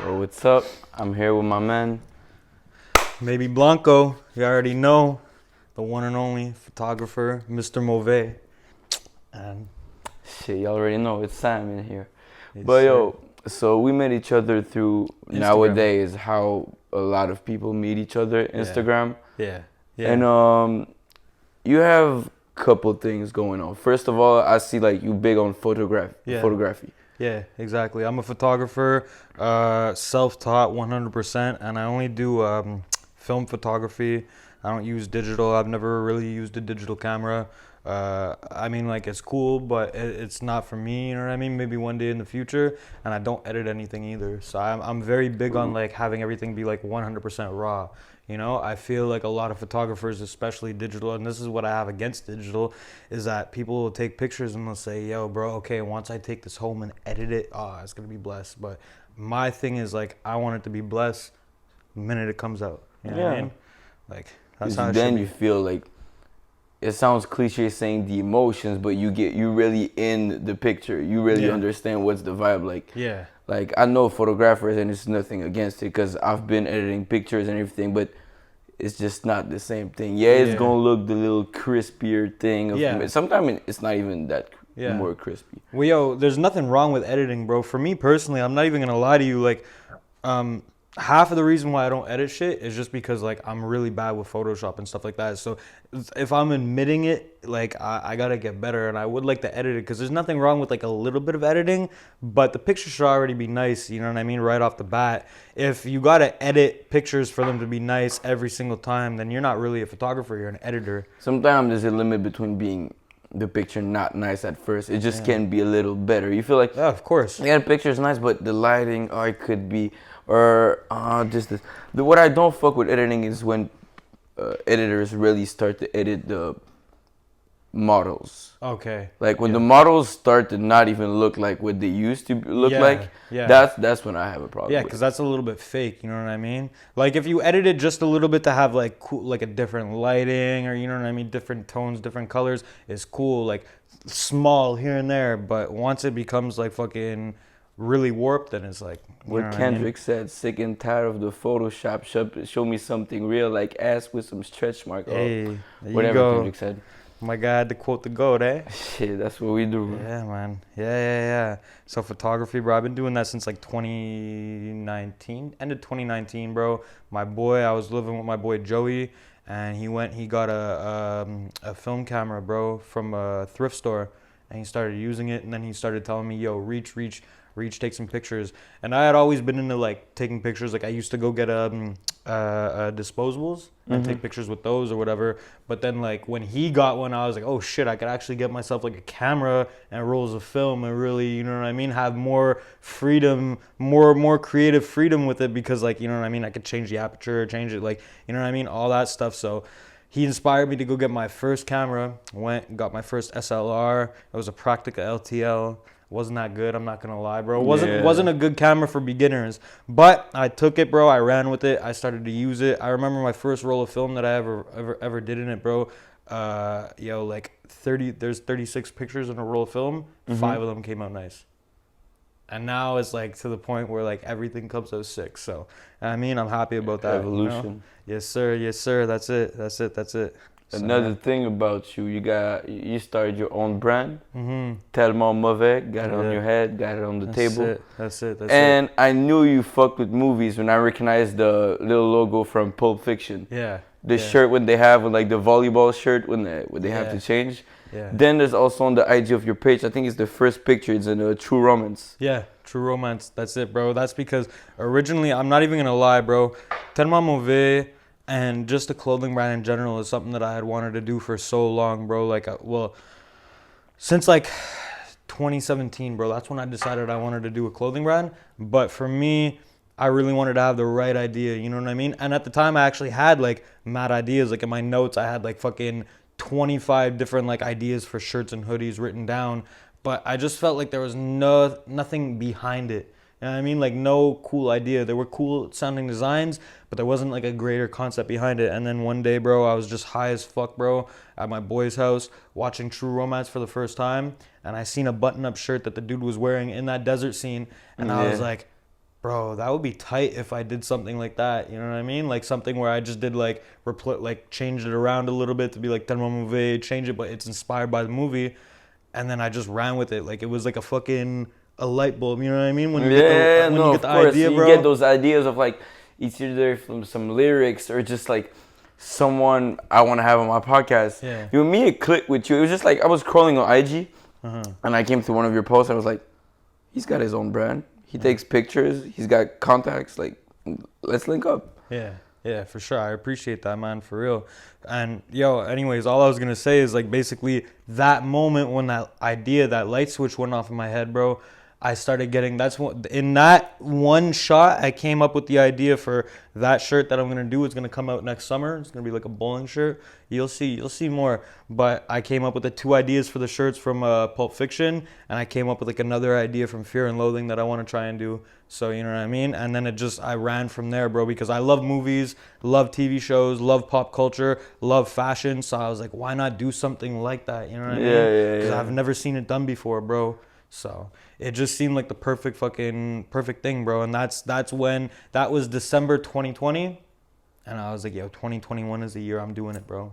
Well, what's up? I'm here with my man. Maybeeblanco, you already know, the one and only photographer, Mr. Mauve. And Shit, you already know it's Sam in here. yes, But sir. yo, so we met each other through Instagram. nowadays how a lot of people meet each other, Instagram. Yeah. And you have couple things going on. First of all, I see like you big on photography. Yeah, exactly. I'm a photographer, self-taught 100%, and I only do film photography. I don't use digital. I've never really used a digital camera. I mean, like, it's cool, but it's not for me, you know what I mean? Maybe one day in the future, and I don't edit anything either. So I'm very big on, like, having everything be, like, 100% raw. You know, I feel like a lot of photographers, especially digital, and this is what I have against digital, is that people will take pictures and they'll say, yo, bro, okay, once I take this home and edit it, it's going to be blessed. But my thing is, like, I want it to be blessed the minute it comes out. You know what I mean? Like, that's how it then should be. you feel like, it sounds cliche saying the emotions, but you really in the picture. You really understand what's the vibe like. Yeah. Like, I know photographers, and it's nothing against it, because I've been editing pictures and everything, but it's just not the same thing. Yeah, it's going to look the little crispier thing. Sometimes it's not even that more crispy. Well, yo, there's nothing wrong with editing, bro. For me personally, I'm not even going to lie to you. Like, half of the reason why I don't edit shit is just because, like, I'm really bad with Photoshop and stuff like that. So if I'm admitting it, like, I gotta get better, and I would like to edit it, because there's nothing wrong with, like, a little bit of editing, but the picture should already be nice, you know what I mean, right off the bat. If you gotta edit pictures for them to be nice every single time, then you're not really a photographer, you're an editor. Sometimes there's a limit between being the picture not nice at first. It just can be a little better. You feel like, yeah, of course. Yeah, the picture's nice, but the lighting, it could be, or just this. What I don't fuck with editing is when editors really start to edit the models. Okay. Like when the models start to not even look like what they used to look like. Yeah. That's when I have a problem. Yeah, because that's a little bit fake. You know what I mean? Like, if you edit it just a little bit to have, like, cool, like a different lighting, or, you know what I mean, different tones, different colors, is cool. Like, small here and there, but once it becomes, like, fucking really warped, then it's like, what Kendrick said, sick and tired of the Photoshop. Show me something real, like ass with some stretch mark. Hey, whatever Kendrick said. My guy had to quote the GOAT, eh? Shit, that's what we do, bro. Yeah, man. Yeah. So photography, bro, I've been doing that since, like, 2019. End of 2019, bro. I was living with my boy Joey, and he got a film camera, bro, from a thrift store, and he started using it, and then he started telling me, yo, reach, take some pictures. And I had always been into, like, taking pictures. Like, I used to go get disposables and take pictures with those or whatever. But then, like, when he got one, I was like, oh shit, I could actually get myself, like, a camera and rolls of film and really, you know what I mean, have more freedom, more creative freedom with it, because, like, you know what I mean, I could change the aperture, change it, like, you know what I mean, all that stuff. So he inspired me to go get my first camera. Went and got my first SLR. It was a Praktica LTL. Wasn't that good, I'm not gonna lie, bro. Wasn't a good camera for beginners. But I took it, bro. I ran with it. I started to use it. I remember my first roll of film that I ever did in it, bro. There's 36 pictures in a roll of film. 5 of them came out nice. And now it's, like, to the point where, like, everything comes out sick. So, I mean, I'm happy about that. Evolution. You know? Yes, sir. That's it. Another thing about you, you started your own brand. Tellement mauvais, got it on your head, got it on the table. That's it. And I knew you fucked with movies when I recognized the little logo from Pulp Fiction. Yeah. The shirt when they have, like, the volleyball shirt when they have to change. Yeah. Then there's also on the IG of your page, I think it's the first picture, it's in a True Romance. Yeah, True Romance. That's it, bro. That's because originally, I'm not even gonna lie, bro, Tellement Mauvais and just the clothing brand in general is something that I had wanted to do for so long, bro. Like, since, like, 2017, bro. That's when I decided I wanted to do a clothing brand. But for me, I really wanted to have the right idea, you know what I mean? And at the time, I actually had, like, mad ideas. Like, in my notes, I had, like, fucking 25 different, like, ideas for shirts and hoodies written down. But I just felt like there was nothing behind it. You know what I mean? Like, no cool idea. There were cool sounding designs, but there wasn't, like, a greater concept behind it. And then one day, bro, I was just high as fuck, bro, at my boy's house watching True Romance for the first time. And I seen a button-up shirt that the dude was wearing in that desert scene. And I was like, Bro, that would be tight if I did something like that. You know what I mean? Like something where I just did like changed it around a little bit to be like Tenma movie, change it, but it's inspired by the movie, and then I just ran with it. Like it was like a light bulb. You know what I mean? When you get the idea, you bro. get those ideas of like it's either from some lyrics or just like someone I want to have on my podcast. Yeah. You know, me, it clicked with you. It was just like I was scrolling on IG, and I came to one of your posts. I was like, he's got his own brand. He takes pictures. He's got contacts. Like, let's link up. Yeah, for sure. I appreciate that, man, for real. And anyways, all I was gonna say is like basically that moment when that idea, that light switch went off in my head, bro. I started getting, in that one shot, I came up with the idea for that shirt that I'm going to do. It's going to come out next summer. It's going to be like a bowling shirt. You'll see more. But I came up with the 2 ideas for the shirts from Pulp Fiction. And I came up with like another idea from Fear and Loathing that I want to try and do. So, you know what I mean? And then I ran from there, bro, because I love movies, love TV shows, love pop culture, love fashion. So I was like, why not do something like that? You know what I mean? Because I've never seen it done before, bro. So it just seemed like the perfect thing, bro. And that was December 2020. And I was like, 2021 is the year I'm doing it, bro.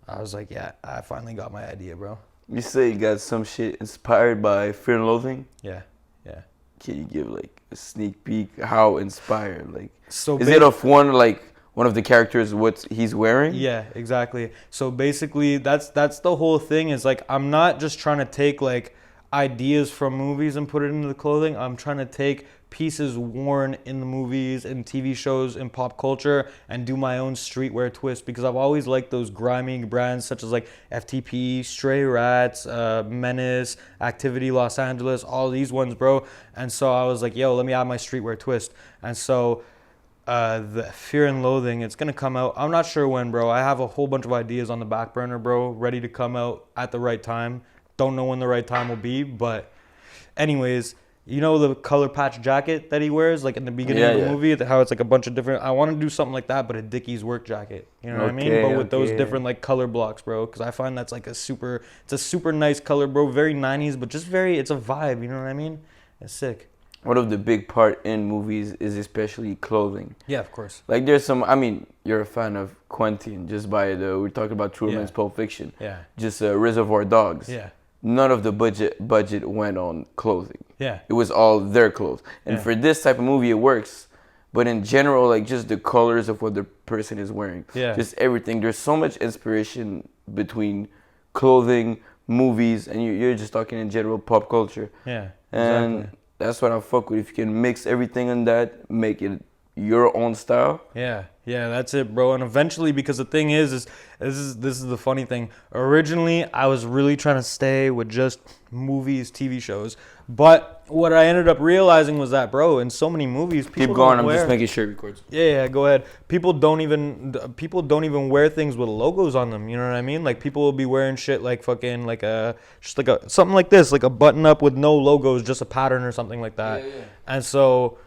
I was like, yeah, I finally got my idea, bro. You say you got some shit inspired by Fear and Loathing? Yeah. Can you give like a sneak peek? How inspired? Like, so is it of one of the characters, what he's wearing? Yeah, exactly. So basically that's the whole thing, is like, I'm not just trying to take like ideas from movies and put it into the clothing. I'm trying to take pieces worn in the movies and TV shows and pop culture and do my own streetwear twist, because I've always liked those grimy brands such as like FTP, Stray Rats, Menace, Activity Los Angeles, all these ones, bro. And so I was like, let me add my streetwear twist. And so the Fear and Loathing, it's gonna come out, I'm not sure when, bro. I have a whole bunch of ideas on the back burner, bro, ready to come out at the right time. Don't know when the right time will be, but anyways, the color patch jacket that he wears, like in the beginning of the movie, how it's like a bunch of different, I want to do something like that, but a Dickies work jacket, you know what I mean? But with those different like color blocks, bro, because I find that's like it's a super nice color, bro, very 90s, but just it's a vibe, you know what I mean? It's sick. One of the big part in movies is especially clothing. Yeah, of course. Like there's you're a fan of Quentin, just by we're talking about Truman's Pulp Fiction. Yeah. Just Reservoir Dogs. Yeah. None of the budget went on clothing. Yeah. It was all their clothes. And for this type of movie, it works. But in general, like just the colors of what the person is wearing. Yeah. Just everything. There's so much inspiration between clothing, movies, and you're just talking in general pop culture. Yeah. And that's what I fuck with. If you can mix everything in that, make it your own style. Yeah, that's it, bro. And eventually, because the thing is this is the funny thing. Originally, I was really trying to stay with just movies, TV shows. But what I ended up realizing was that, bro, in so many movies, people keep going. I'm just making sure it records. Yeah, go ahead. People don't even wear things with logos on them. You know what I mean? Like people will be wearing shit like fucking like something like this, like a button up with no logos, just a pattern or something like that. Yeah. And so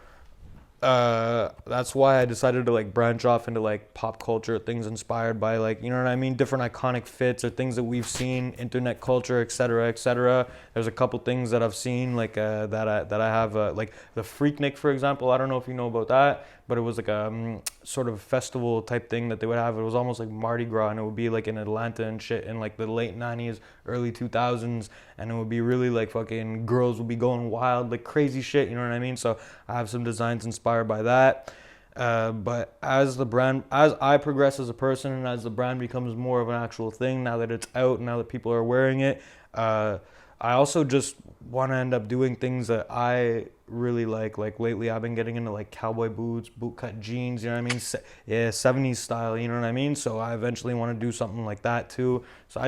that's why I decided to like branch off into like pop culture, things inspired by like, you know what I mean, different iconic fits or things that we've seen, internet culture, etc. There's a couple things that I've seen like that I have like the Freaknik, for example. I don't know if you know about that, but it was like a sort of festival type thing that they would have. It was almost like Mardi Gras, and it would be like in Atlanta and shit in like the late 90s, early 2000s, and it would be really like fucking girls would be going wild, like crazy shit, you know what I mean? So I have some designs inspired by that. But as I progress as a person and as the brand becomes more of an actual thing, now that it's out, now that people are wearing it, I also just want to end up doing things that I really like. Like lately I've been getting into like cowboy boots, bootcut jeans, you know what I mean? 70s style, you know what I mean? So I eventually want to do something like that too. So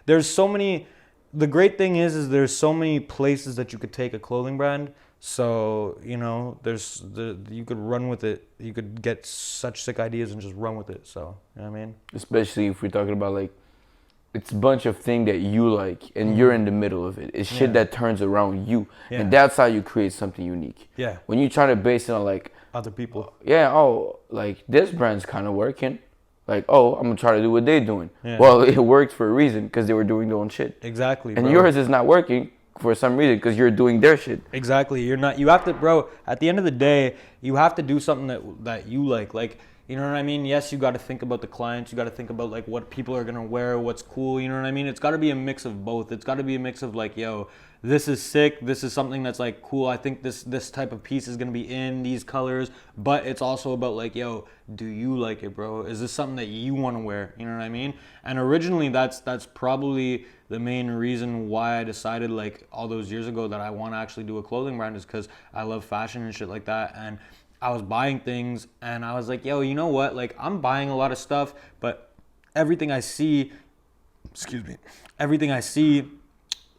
there's so many, the great thing is there's so many places that you could take a clothing brand. So, you know, you could run with it. You could get such sick ideas and just run with it. So, you know what I mean? Especially if we're talking about like, it's a bunch of things that you like and you're in the middle of it. It's shit that turns around you. Yeah. And that's how you create something unique. Yeah. When you try to base it on like other people. Like this brand's kind of working. Like, I'm going to try to do what they're doing. Yeah. Well, it worked for a reason because they were doing their own shit. Exactly. And yours is not working for some reason because you're doing their shit. Exactly. You're not. You have to, bro. At the end of the day, you have to do something that you like. Like, you know what I mean? Yes, you got to think about the clients. You got to think about like what people are gonna wear, what's cool. You know what I mean? It's got to be a mix of both. It's got to be a mix of like, yo, this is sick. This is something that's like cool. I think this type of piece is gonna be in these colors. But it's also about like, yo, do you like it, bro? Is this something that you want to wear? You know what I mean? And originally, that's probably the main reason why I decided like all those years ago that I want to actually do a clothing brand is because I love fashion and shit like that. And I was buying things and I was like, yo, you know what? Like, I'm buying a lot of stuff, but everything I see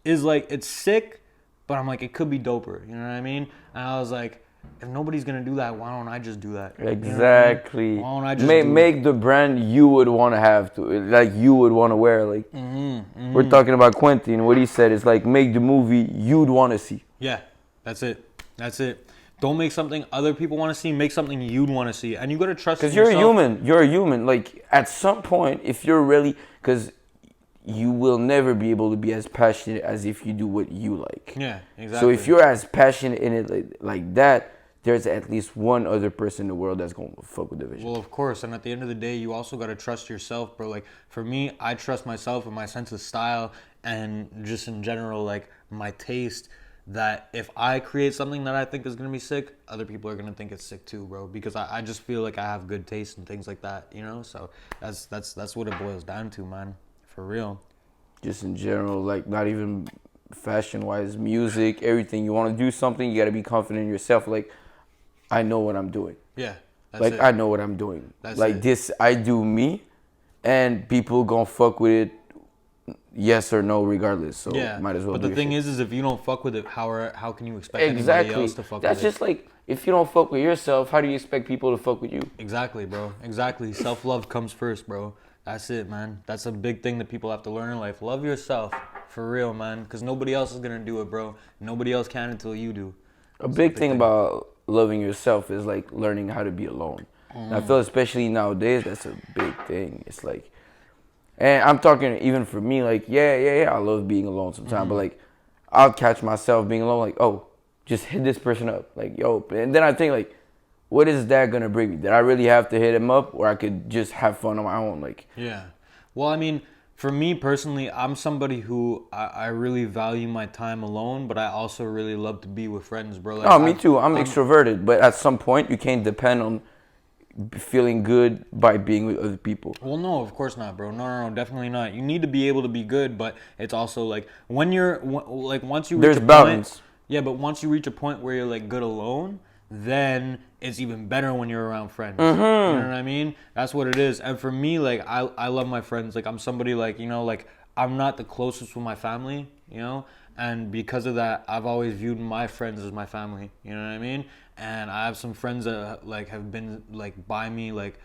is like, it's sick, but I'm like, it could be doper. You know what I mean? And I was like, if nobody's going to do that, why don't I just do that? Exactly. You know what I mean? Why don't I just make the brand you would want to have, like you would want to wear. Like, we're talking about Quentin. What he said is like, make the movie you'd want to see. Yeah, that's it. Don't make something other people want to see. Make something you'd want to see. And you got to trust yourself. Because you're a human. Like, at some point, if you're really... Because you will never be able to be as passionate as if you do what you like. Yeah, exactly. So if you're as passionate in it like that, there's at least one other person in the world that's going to fuck with the vision. Well, of course. And at the end of the day, you also got to trust yourself, bro. Like, for me, I trust myself and my sense of style and just in general, like, my taste, that if I create something that I think is going to be sick, other people are going to think it's sick too, bro. Because I just feel like I have good taste and things like that, you know? So that's what it boils down to, man. For real. Just in general, like, not even fashion-wise, music, everything. You want to do something, you got to be confident in yourself. Like, I know what I'm doing. Yeah, that's like, it. I know what I'm doing. That's like, it. This, I do me, and people going to fuck with it, yes or no, regardless. So yeah, might as well. But the thing is if you don't fuck with it, how can you expect anybody else to fuck with it? That's just like, if you don't fuck with yourself, how do you expect people to fuck with you? Exactly, bro. Exactly. Self-love comes first, bro. That's it, man. That's a big thing that people have to learn in life. Love yourself, for real, man. Because nobody else is gonna do it, bro. Nobody else can until you do. A big thing about loving yourself is like learning how to be alone. And I feel especially nowadays that's a big thing. It's like, and I'm talking even for me, like, yeah, I love being alone sometimes, but like, I'll catch myself being alone, like, oh, just hit this person up, like, yo, and then I think like, what is that gonna bring me? Did I really have to hit him up, or I could just have fun on my own, like? Yeah, well, I mean, for me personally, I'm somebody who I really value my time alone, but I also really love to be with friends, bro. Like, me too. I'm extroverted, but at some point, you can't depend on feeling good by being with other people. Well, no, of course not, bro. No, definitely not. You need to be able to be good, but it's also like when you're like once you reach there's a balance. Point, yeah, but once you reach a point where you're like good alone, then it's even better when you're around friends. You know what I mean? That's what it is. And for me, like I love my friends. Like I'm somebody like, you know, like I'm not the closest with my family, you know? And because of that, I've always viewed my friends as my family. You know what I mean? And I have some friends that like have been like by me, like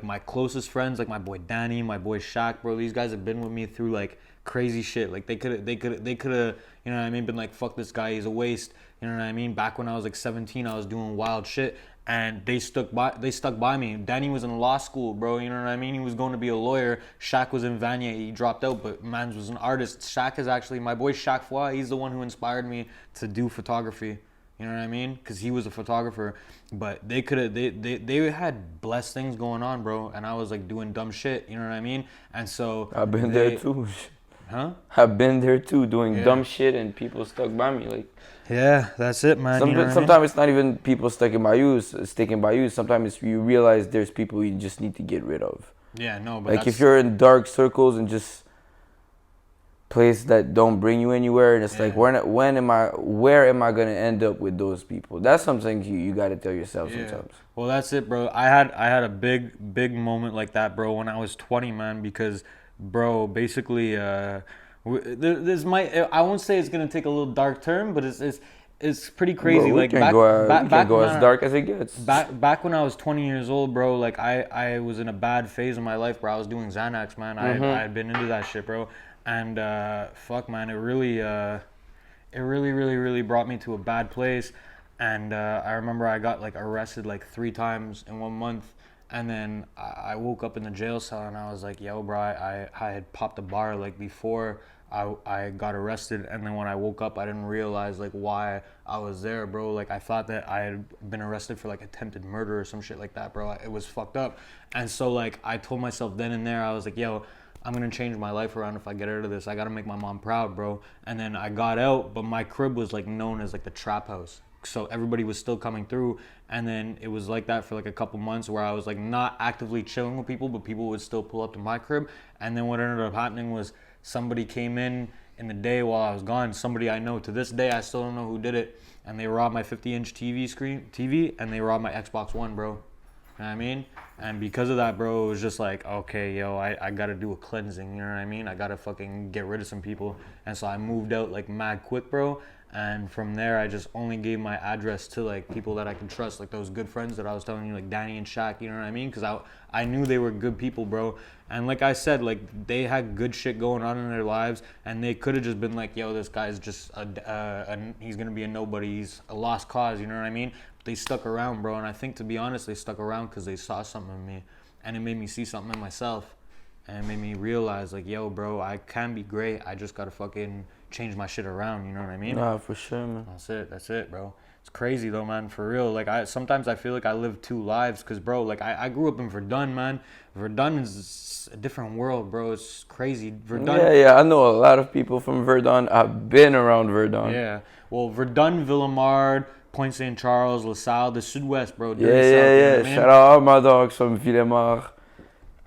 my closest friends, like my boy Danny, my boy Shaq, bro. These guys have been with me through like crazy shit. Like they could have, you know what I mean? Been like, fuck this guy, he's a waste. You know what I mean? Back when I was like 17, I was doing wild shit, and they stuck by me. Danny was in law school, bro. You know what I mean? He was going to be a lawyer. Shaq was in Vanier. He dropped out, but Mans was an artist. Shaq is actually my boy Shaq Foy. He's the one who inspired me to do photography. You know what I mean? Because he was a photographer. But they could have, they had blessed things going on, bro. And I was like doing dumb shit. You know what I mean? And so I've been there too. Huh? I've been there too, doing dumb shit, and people stuck by me. Like, yeah, that's it, man. Sometimes it's not even people sticking by you. Sometimes you realize there's people you just need to get rid of. Yeah, no, but like if you're in dark circles and just place that don't bring you anywhere, and it's like, where am I gonna end up with those people? That's something you gotta tell yourself sometimes. Well, that's it, bro. I had a big moment like that, bro, when I was 20, man, because, bro, basically, this might, I won't say it's gonna take a little dark turn, but it's pretty crazy. Bro, we can go as dark as it gets. Back when I was 20 years old, bro, like I was in a bad phase of my life, bro. I was doing Xanax, man. I had been into that shit, bro. And fuck, man, it really brought me to a bad place. And I remember I got like arrested like 3 times in 1 month. And then I woke up in the jail cell and I was like, yo, bro, I had popped a bar like before I got arrested. And then when I woke up, I didn't realize like why I was there, bro. Like I thought that I had been arrested for like attempted murder or some shit like that, bro. It was fucked up. And so like I told myself then and there, I was like, yo, I'm gonna change my life around if I get out of this. I gotta make my mom proud, bro. And then I got out, but my crib was like known as like the trap house. So everybody was still coming through, and then it was like that for like a couple months where I was like not actively chilling with people, but people would still pull up to my crib. And then what ended up happening was somebody came in the day while I was gone. Somebody I know to this day, I still don't know who did it, and they robbed my 50-inch TV, and they robbed my Xbox One, bro. You know what I mean? And because of that, bro, it was just like, okay, yo, I gotta do a cleansing, you know what I mean? I gotta fucking get rid of some people. And so I moved out like mad quick, bro. And from there, I just only gave my address to like people that I could trust, like those good friends that I was telling you, like Danny and Shaq, you know what I mean? Because I knew they were good people, bro. And like I said, like they had good shit going on in their lives, and they could have just been like, yo, this guy's just he's gonna be a nobody, he's a lost cause, you know what I mean? But they stuck around, bro. And I think, to be honest, they stuck around because they saw something in me, and it made me see something in myself, and it made me realize like, yo, bro, I can be great. I just gotta fucking change my shit around, you know what I mean? Nah, for sure, man. That's it, bro. It's crazy though, man, for real. Like sometimes I feel like I live two lives, cause bro, like I grew up in Verdun, man. Verdun is a different world, bro. It's crazy. Verdun. Yeah, I know a lot of people from Verdun. I've been around Verdun. Yeah, well, Verdun, Villemard, Pointe Saint Charles, LaSalle, the Sud-Ouest, bro. Yeah. You know, shout out all my dogs from Villemard.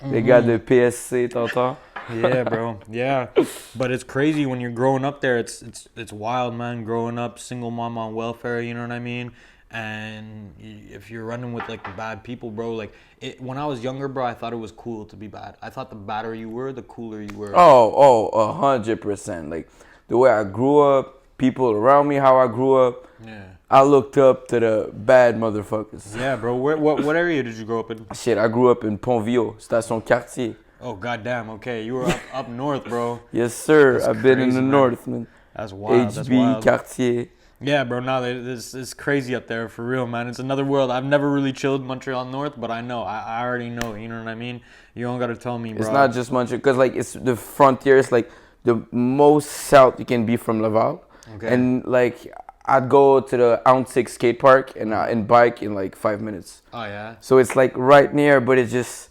Les gars de PSC, t'entends? Yeah, bro. Yeah, but it's crazy when you're growing up there. It's wild, man. Growing up, single mom on welfare. You know what I mean? And if you're running with like bad people, bro, like when I was younger, bro, I thought it was cool to be bad. I thought the badder you were, the cooler you were. 100%. Like the way I grew up, people around me, how I grew up. Yeah. I looked up to the bad motherfuckers. Yeah, bro. What area did you grow up in? Shit, I grew up in Pontville, Station Quartier. Oh, goddamn. Okay, you were up north, bro. Yes, sir. That's I've been in the man. north, man. That's wild. That's HB, wild. Quartier. Yeah, bro. No, it's crazy up there for real, man. It's another world. I've never really chilled Montreal North, but I know. I already know. You know what I mean? You don't gotta tell me, bro. It's not just Montreal, because like it's the frontier. It's like the most south you can be from Laval. Okay. And like I'd go to the Untitled skate park and bike in like 5 minutes. Oh yeah. So it's like right near, but it's just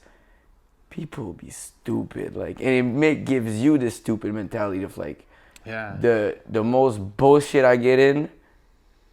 people be stupid. Like, and gives you this stupid mentality of like, yeah. The most bullshit I get in,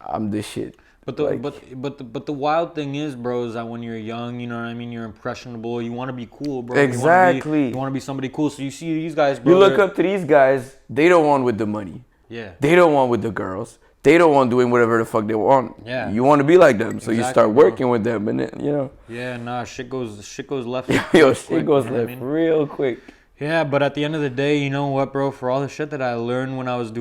I'm the shit. But the wild thing is, bro, is that when you're young, you know what I mean, you're impressionable. You want to be cool, bro. Exactly. You want to be somebody cool. So you see these guys, bro. You look up to these guys. They don't want with the money. Yeah. They don't want with the girls. They don't want doing whatever the fuck they want. Yeah. You want to be like them, so exactly, you start bro. working with them, and then, you know. Yeah, nah, shit goes left. Yo, shit goes left real quick. Yeah, but at the end of the day, you know what, bro? For all the shit that I learned when I was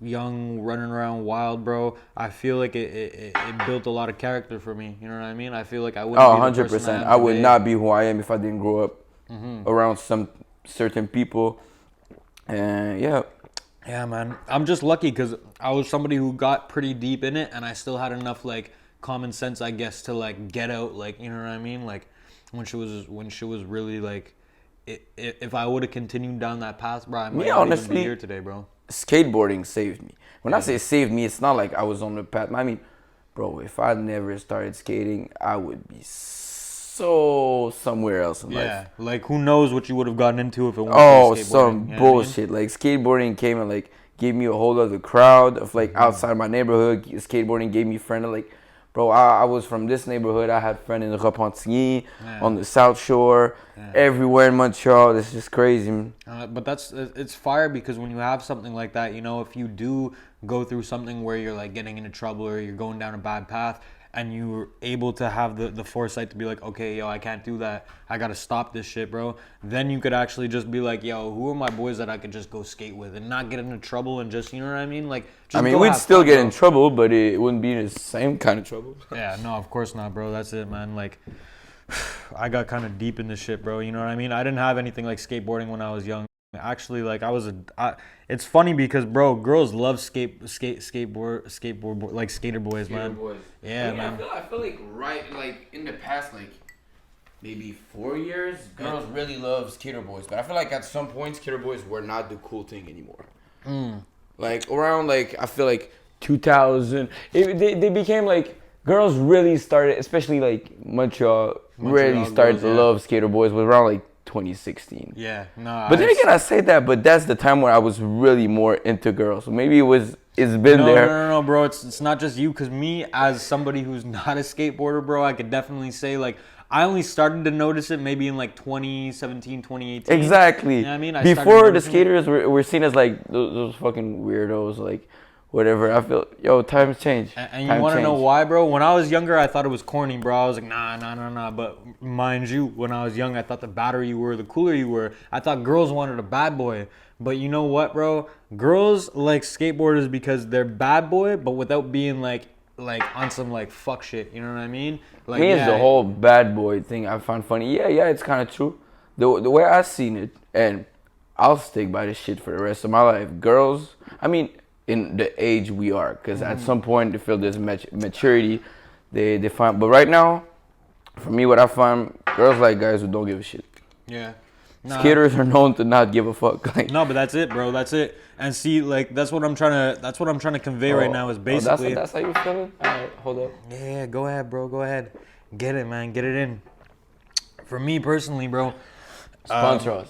young, running around wild, bro, I feel like it built a lot of character for me. You know what I mean? I feel like I wouldn't be the person 100%. I would not be who I am if I didn't grow up around some certain people. And yeah. Yeah, man. I'm just lucky because I was somebody who got pretty deep in it, and I still had enough like common sense, I guess, to like get out. Like, you know what I mean? Like when she was really like. If I would have continued down that path, bro, I might not even be here today, bro. Skateboarding saved me. When I say saved me, it's not like I was on the path. I mean, bro, if I never started skating, I would be so somewhere else in life. Yeah, like who knows what you would have gotten into if it wasn't skateboarding. Some bullshit. I mean? Like skateboarding came and like gave me a whole other crowd of like outside my neighborhood. Skateboarding gave me a friend of like, bro, I was from this neighborhood. I had friends in the Repentigny, on the South Shore, everywhere in Montreal. This is crazy, man. But it's fire because when you have something like that, you know, if you do go through something where you're like getting into trouble or you're going down a bad path, and you're able to have the foresight to be like, okay, yo, I can't do that. I got to stop this shit, bro. Then you could actually just be like, yo, who are my boys that I could just go skate with and not get into trouble and just, you know what I mean? Like, just we'd still get in trouble, but it wouldn't be the same kind of trouble. Yeah, no, of course not, bro. That's it, man. Like, I got kind of deep in this shit, bro. You know what I mean? I didn't have anything like skateboarding when I was young. Actually, like it's funny because, bro, girls love skateboard like skater boys, man. Boys. Yeah, man. I feel like right, like in the past, like maybe 4 years, girls really love skater boys. But I feel like at some point, skater boys were not the cool thing anymore. Like around like I feel like 2000, they became like girls really started, especially like Montreal really started to love skater boys was around like 2016. Yeah, no. But then again, I say that, but that's the time when I was really more into girls. So maybe it's been there. No, bro. It's not just you, because me as somebody who's not a skateboarder, bro, I could definitely say like I only started to notice it maybe in like 2017, 2018. Exactly. You know what I mean? Before the skaters were seen as like those fucking weirdos, like whatever. I feel, times change. And you want to know why, bro? When I was younger, I thought it was corny, bro. I was like, nah. But mind you, when I was young, I thought the badder you were, the cooler you were. I thought girls wanted a bad boy. But you know what, bro? Girls like skateboarders because they're bad boy, but without being like on some like fuck shit. You know what I mean? Like, it's the whole bad boy thing I find funny. Yeah, it's kind of true. The way I seen it, and I'll stick by this shit for the rest of my life. Girls, I mean, in the age we are, because at some point they feel there's maturity, they find. But right now, for me, what I find, girls like guys who don't give a shit. Yeah. Skaters are known to not give a fuck. Like, no, but that's it, bro. That's it. And see, like that's what I'm trying to convey right now is basically. That's how you feeling? All right, hold up. Yeah, go ahead, bro. Go ahead. Get it, man. Get it in. For me personally, bro. Sponsor us.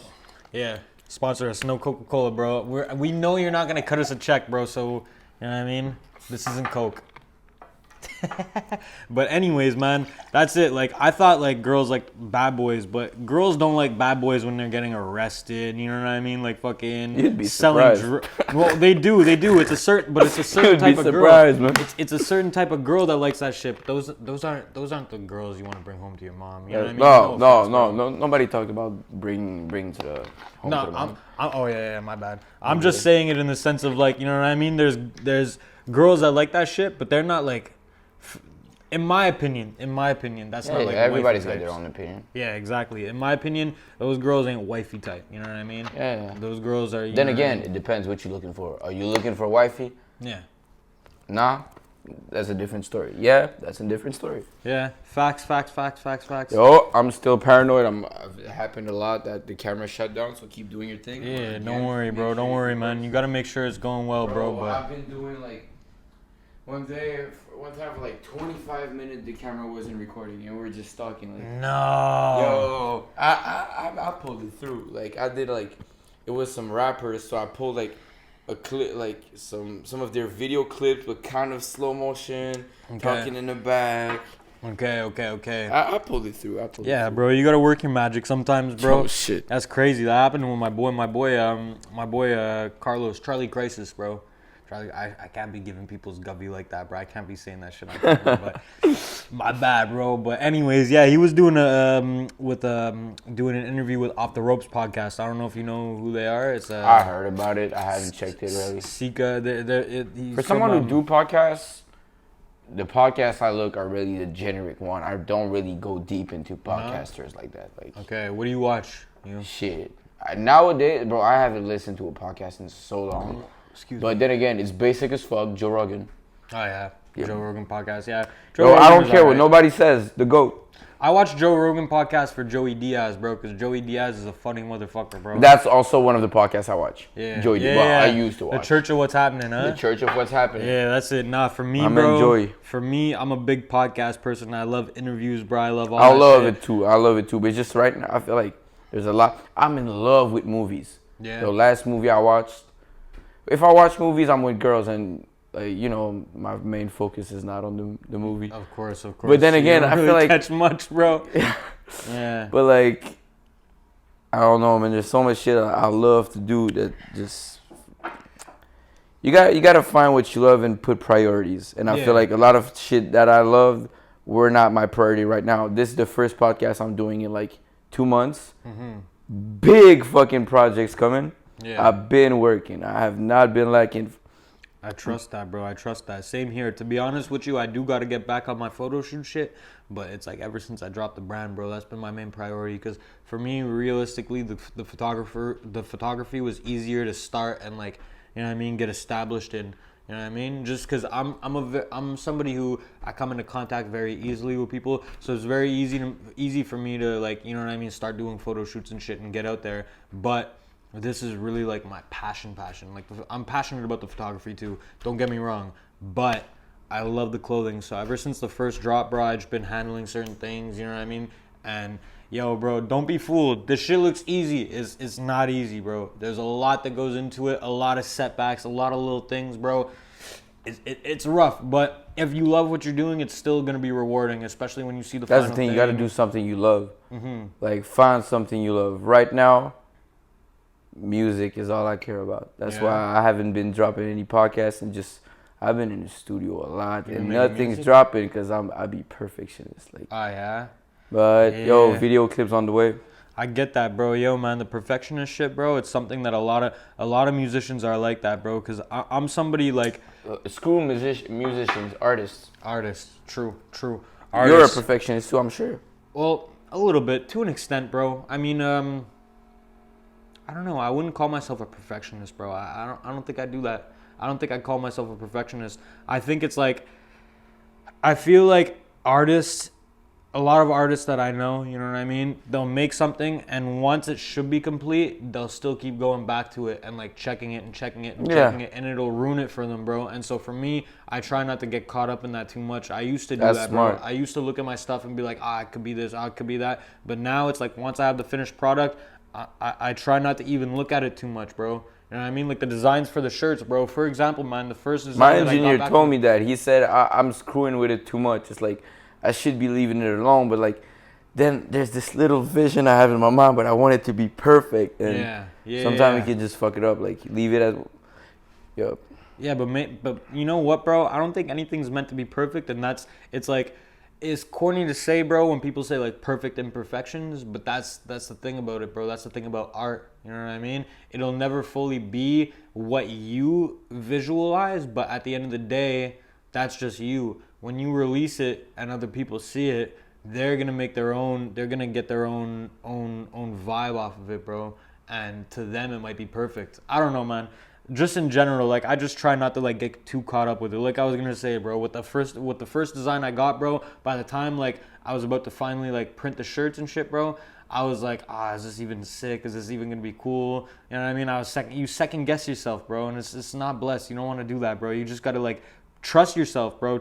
Yeah, sponsor us. No Coca-Cola, bro. We know you're not gonna cut us a check, bro. So you know what I mean. This isn't Coke. But anyways, man, that's it. Like I thought like girls like bad boys, but girls don't like bad boys when they're getting arrested. You know what I mean? Like fucking You'd be selling well, they do. It's a certain type of girl. Man. It's a certain type of girl that likes that shit. Those aren't the girls you want to bring home to your mom. You know what I mean? No. Nobody talked about bringing to the home. No, to the mom. oh yeah, my bad. I'm just saying it in the sense of like, you know what I mean? There's girls that like that shit, but they're not like. In my opinion, that's not like everybody's got their own opinion. Yeah, exactly. In my opinion, those girls ain't wifey type. You know what I mean? Yeah. Those girls are. Then again, it depends what you're looking for. Are you looking for a wifey? Yeah. Nah, that's a different story. Yeah, that's a different story. Yeah, facts. Yo, I'm still paranoid. It happened a lot that the camera shut down. So keep doing your thing. Yeah, don't worry, bro. Don't worry, man. You gotta make sure it's going well, bro. But I've been doing like. One time for like 25 minutes, the camera wasn't recording, and we were just talking. Like, no. Yo, I pulled it through. Like I did, like it was some rappers, so I pulled like a clip, like some of their video clips with kind of slow motion, talking in the back. Okay. I pulled it through. Yeah, bro, you gotta work your magic sometimes, bro. Oh shit. That's crazy. That happened with my boy, Carlos, Charlie Crisis, bro. Charlie, I can't be giving people's gubby like that, bro. I can't be saying that shit on camera, but my bad, bro. But anyways, yeah, he was doing doing an interview with Off the Ropes podcast. I don't know if you know who they are. It's I heard about it. I haven't checked it really. Sika, for someone who do podcasts, the podcasts I look are really the generic one. I don't really go deep into podcasters like that. Like, okay, what do you watch? Shit. Nowadays, bro, I haven't listened to a podcast in so long. But then again, it's basic as fuck. Joe Rogan. Oh, yeah. Joe Rogan podcast, yeah. I don't care what nobody says. The GOAT. I watch Joe Rogan podcast for Joey Diaz, bro, because Joey Diaz is a funny motherfucker, bro. That's also one of the podcasts I watch. Yeah. Joey Diaz. Well, I used to watch. The Church of What's Happening, huh? The Church of What's Happening. Yeah, that's it. Nah, for me, bro. For me, I'm a big podcast person. I love interviews, bro. I love all that shit. I love it too. But just right now, I feel like there's a lot. I'm in love with movies. Yeah. The last movie I watched. If I watch movies, I'm with girls, and my main focus is not on the movie. Of course. But then again, I feel like catch much, bro. Yeah. But like, I don't know, man. There's so much shit I love to do that just you got to find what you love and put priorities. And I feel like a lot of shit that I love were not my priority right now. This is the first podcast I'm doing in like 2 months. Mm-hmm. Big fucking projects coming. Yeah. I've been working. I have not been lacking. I trust that, bro. I trust that. Same here. To be honest with you, I do got to get back on my photo shoot shit. But it's like ever since I dropped the brand, bro, that's been my main priority. Because for me, realistically, the photography was easier to start and like, you know what I mean, get established in. You know what I mean? Just because I'm somebody who I come into contact very easily with people, so it's very easy for me to, like, you know what I mean, start doing photo shoots and shit and get out there. But this is really like my passion. Like, I'm passionate about the photography too. Don't get me wrong, but I love the clothing. So ever since the first drop, bro, I've just been handling certain things. You know what I mean? And yo, bro, don't be fooled. This shit looks easy. It's not easy, bro. There's a lot that goes into it. A lot of setbacks. A lot of little things, bro. It's rough, but if you love what you're doing, it's still gonna be rewarding, especially when you see the final thing. That's the thing. You gotta do something you love. Like, find something you love. Right now, music is all I care about. That's why I haven't been dropping any podcasts, and I've been in the studio a lot, and nothing's dropping because I be perfectionist. Like, but yo, video clips on the way. I get that, bro. Yo, man, the perfectionist shit, bro. It's something that a lot of musicians are like that, bro. Because I'm somebody like screw musicians, artists. True. Artists. You're a perfectionist too, I'm sure. Well, a little bit, to an extent, bro. I mean, I don't know. I wouldn't call myself a perfectionist, bro. I don't think I do that. I don't think I'd call myself a perfectionist. I think it's like, I feel like a lot of artists that I know, you know what I mean? They'll make something, and once it should be complete, they'll still keep going back to it and like checking it, and it'll ruin it for them, bro. And so for me, I try not to get caught up in that too much. I used to do that, bro. I used to look at my stuff and be like, it could be this, it could be that. But now it's like, once I have the finished product, I try not to even look at it too much, bro. You know what I mean? Like the designs for the shirts, bro. For example, man, the first design my engineer told me that. He said I'm screwing with it too much. It's like, I should be leaving it alone, but like, then there's this little vision I have in my mind, but I want it to be perfect, and sometimes we can just fuck it up. Like, leave it as, Yeah, but you know what, bro? I don't think anything's meant to be perfect, and it's corny to say, bro, when people say like perfect imperfections, but that's the thing about it, bro. That's the thing about art. You know what I mean? It'll never fully be what you visualize, but at the end of the day, that's just you. When you release it and other people see it, they're gonna make their own. They're gonna get their own vibe off of it, bro. And to them, it might be perfect. I don't know, man. Just in general, like, I just try not to like get too caught up with it. Like I was gonna say, bro, with the first design I got, bro. By the time like I was about to finally like print the shirts and shit, bro, I was like, is this even sick? Is this even gonna be cool? You know what I mean? You second guess yourself, bro, and it's not blessed. You don't want to do that, bro. You just gotta like trust yourself, bro.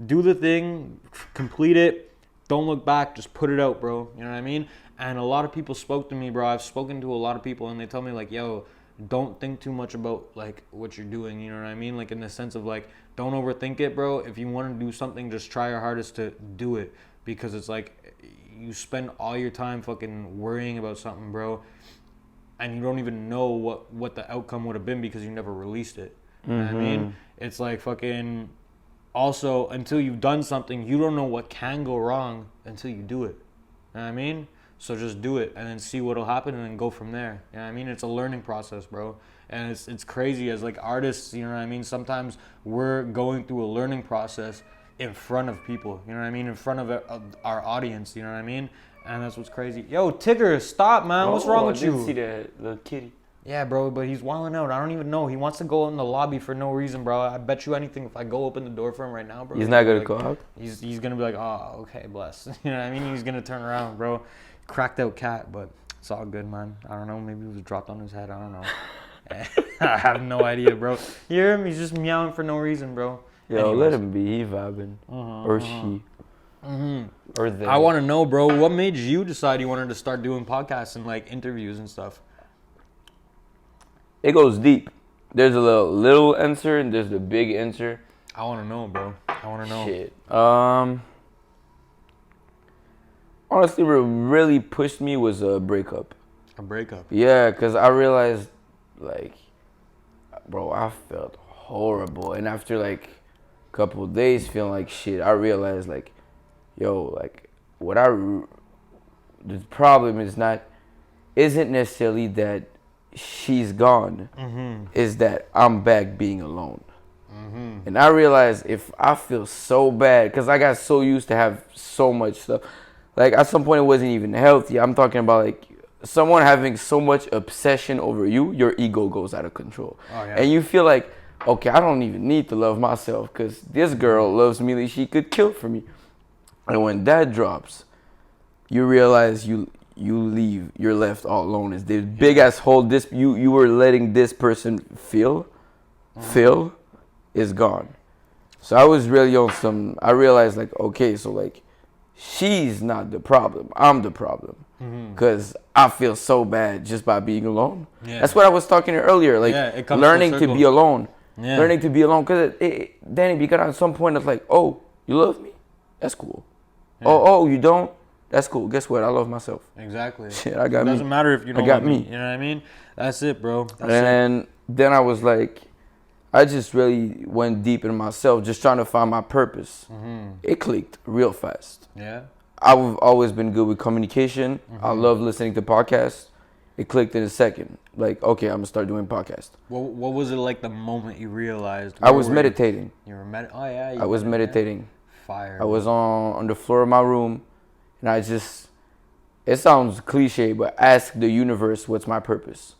Do the thing, complete it. Don't look back. Just put it out, bro. You know what I mean? And a lot of people spoke to me, bro. I've spoken to a lot of people, and they tell me like, yo, don't think too much about like what you're doing. You know what I mean? Like, in the sense of like, don't overthink it, bro. If you want to do something, just try your hardest to do it, because it's like you spend all your time fucking worrying about something, bro, and you don't even know what the outcome would have been because you never released it. You know what I mean? It's like fucking, also, until you've done something, you don't know what can go wrong until you do it. You know what I mean? So just do it and then see what'll happen and then go from there. You know what I mean? It's a learning process, bro. And it's crazy as like artists, you know what I mean? Sometimes we're going through a learning process in front of people, you know what I mean? In front of our audience, you know what I mean? And that's what's crazy. Yo, Tigger, stop, man. What's wrong with you? I didn't see the kitty. Yeah, bro, but he's wilding out. I don't even know. He wants to go in the lobby for no reason, bro. I bet you anything, if I go open the door for him right now, bro. He's not going to go out? He's going to be like, okay, bless. You know what I mean? He's going to turn around, bro. Cracked out cat, but it's all good, man. I don't know. Maybe it was dropped on his head. I don't know. I have no idea, bro. You hear him? He's just meowing for no reason, bro. Yo, let him be. He vibing. Or she. Or they. I want to know, bro, what made you decide you wanted to start doing podcasts and like interviews and stuff? It goes deep. There's a little answer and there's the big answer. I want to know, bro. I want to know. Shit. Honestly, what really pushed me was a breakup. A breakup? Yeah, because I realized, like, bro, I felt horrible. And after, like, a couple of days feeling like shit, I realized, like, yo, like, the problem isn't necessarily that she's gone, is that I'm back being alone. And I realized if I feel so bad, because I got so used to have so much stuff, like at some point it wasn't even healthy. I'm talking about like someone having so much obsession over you, your ego goes out of control. Oh, yeah. And you feel like, okay, I don't even need to love myself because this girl loves me like she could kill for me. And when that drops, you realize you leave, you're left all alone. It's this big ass hole. This you were letting this person fill is gone. So I was really on some. I realized like, okay, so like, she's not the problem. I'm the problem. Because I feel so bad just by being alone. Yeah. That's what I was talking earlier. Like learning to be alone. Yeah. Learning to be alone. Because Danny, because at some point it's like, oh, you love me? That's cool. Yeah. Oh, you don't? That's cool. Guess what? I love myself. Exactly. Shit, I got me. It doesn't matter if you don't love me. You know what I mean? That's it, bro. And then I was like, I just really went deep in myself, just trying to find my purpose. It clicked real fast. Yeah. I've always been good with communication. I love listening to podcasts. It clicked in a second. Like, okay, I'm going to start doing podcasts. What was it like the moment you realized? I was meditating. You were meditating? Oh, yeah. I was meditating. Fire. I was on the floor of my room, and I just, it sounds cliche, but ask the universe what's my purpose.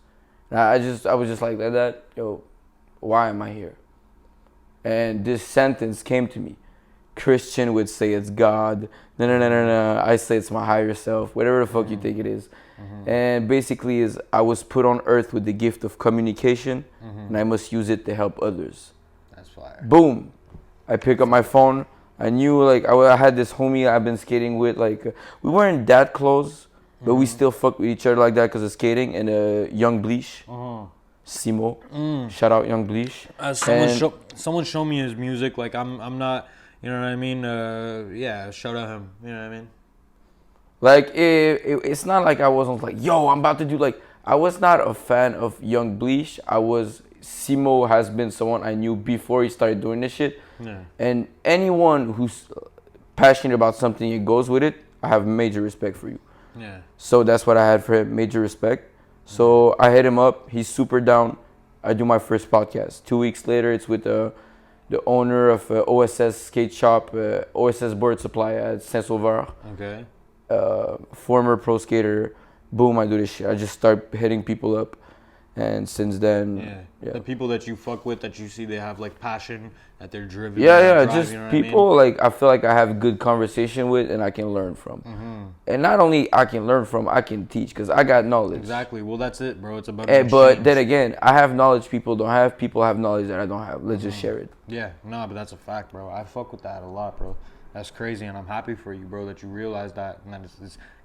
And I was just like that, yo, why am I here? And this sentence came to me. Christian would say it's God. No. I say it's my higher self. Whatever the fuck you think it is. And basically is I was put on earth with the gift of communication, and I must use it to help others. That's fire. Boom. I pick up my phone. I knew like I had this homie I've been skating with. Like we weren't that close, but we still fuck with each other like that because of skating. And Young Bleach. Simo. Shout out Young Bleach. Someone show me his music. Like I'm not, you know what I mean? Yeah, shout out him. You know what I mean? Like it's not like I wasn't like, yo, I'm about to do like. I was not a fan of Young Bleach. Simo has been someone I knew before he started doing this shit. Yeah. And anyone who's passionate about something and goes with it, I have major respect for you. Yeah. So that's what I had for him, major respect. So I hit him up. He's super down. I do my first podcast. 2 weeks later, it's with the owner of OSS skate shop, OSS board supply at Saint-Sauveur. Okay. Former pro skater. Boom, I do this shit. I just start hitting people up. And since then, yeah. The people that you fuck with, that you see they have like passion, that they're driven. Yeah, just you know people like I feel like I have good conversation with and I can learn from. And not only I can learn from, I can teach because I got knowledge. Exactly. Well, that's it, bro. It's about. But then again, I have knowledge people don't have. People have knowledge that I don't have. Let's just share it. Yeah, no, but that's a fact, bro. I fuck with that a lot, bro. That's crazy, and I'm happy for you, bro, that you realize that, and that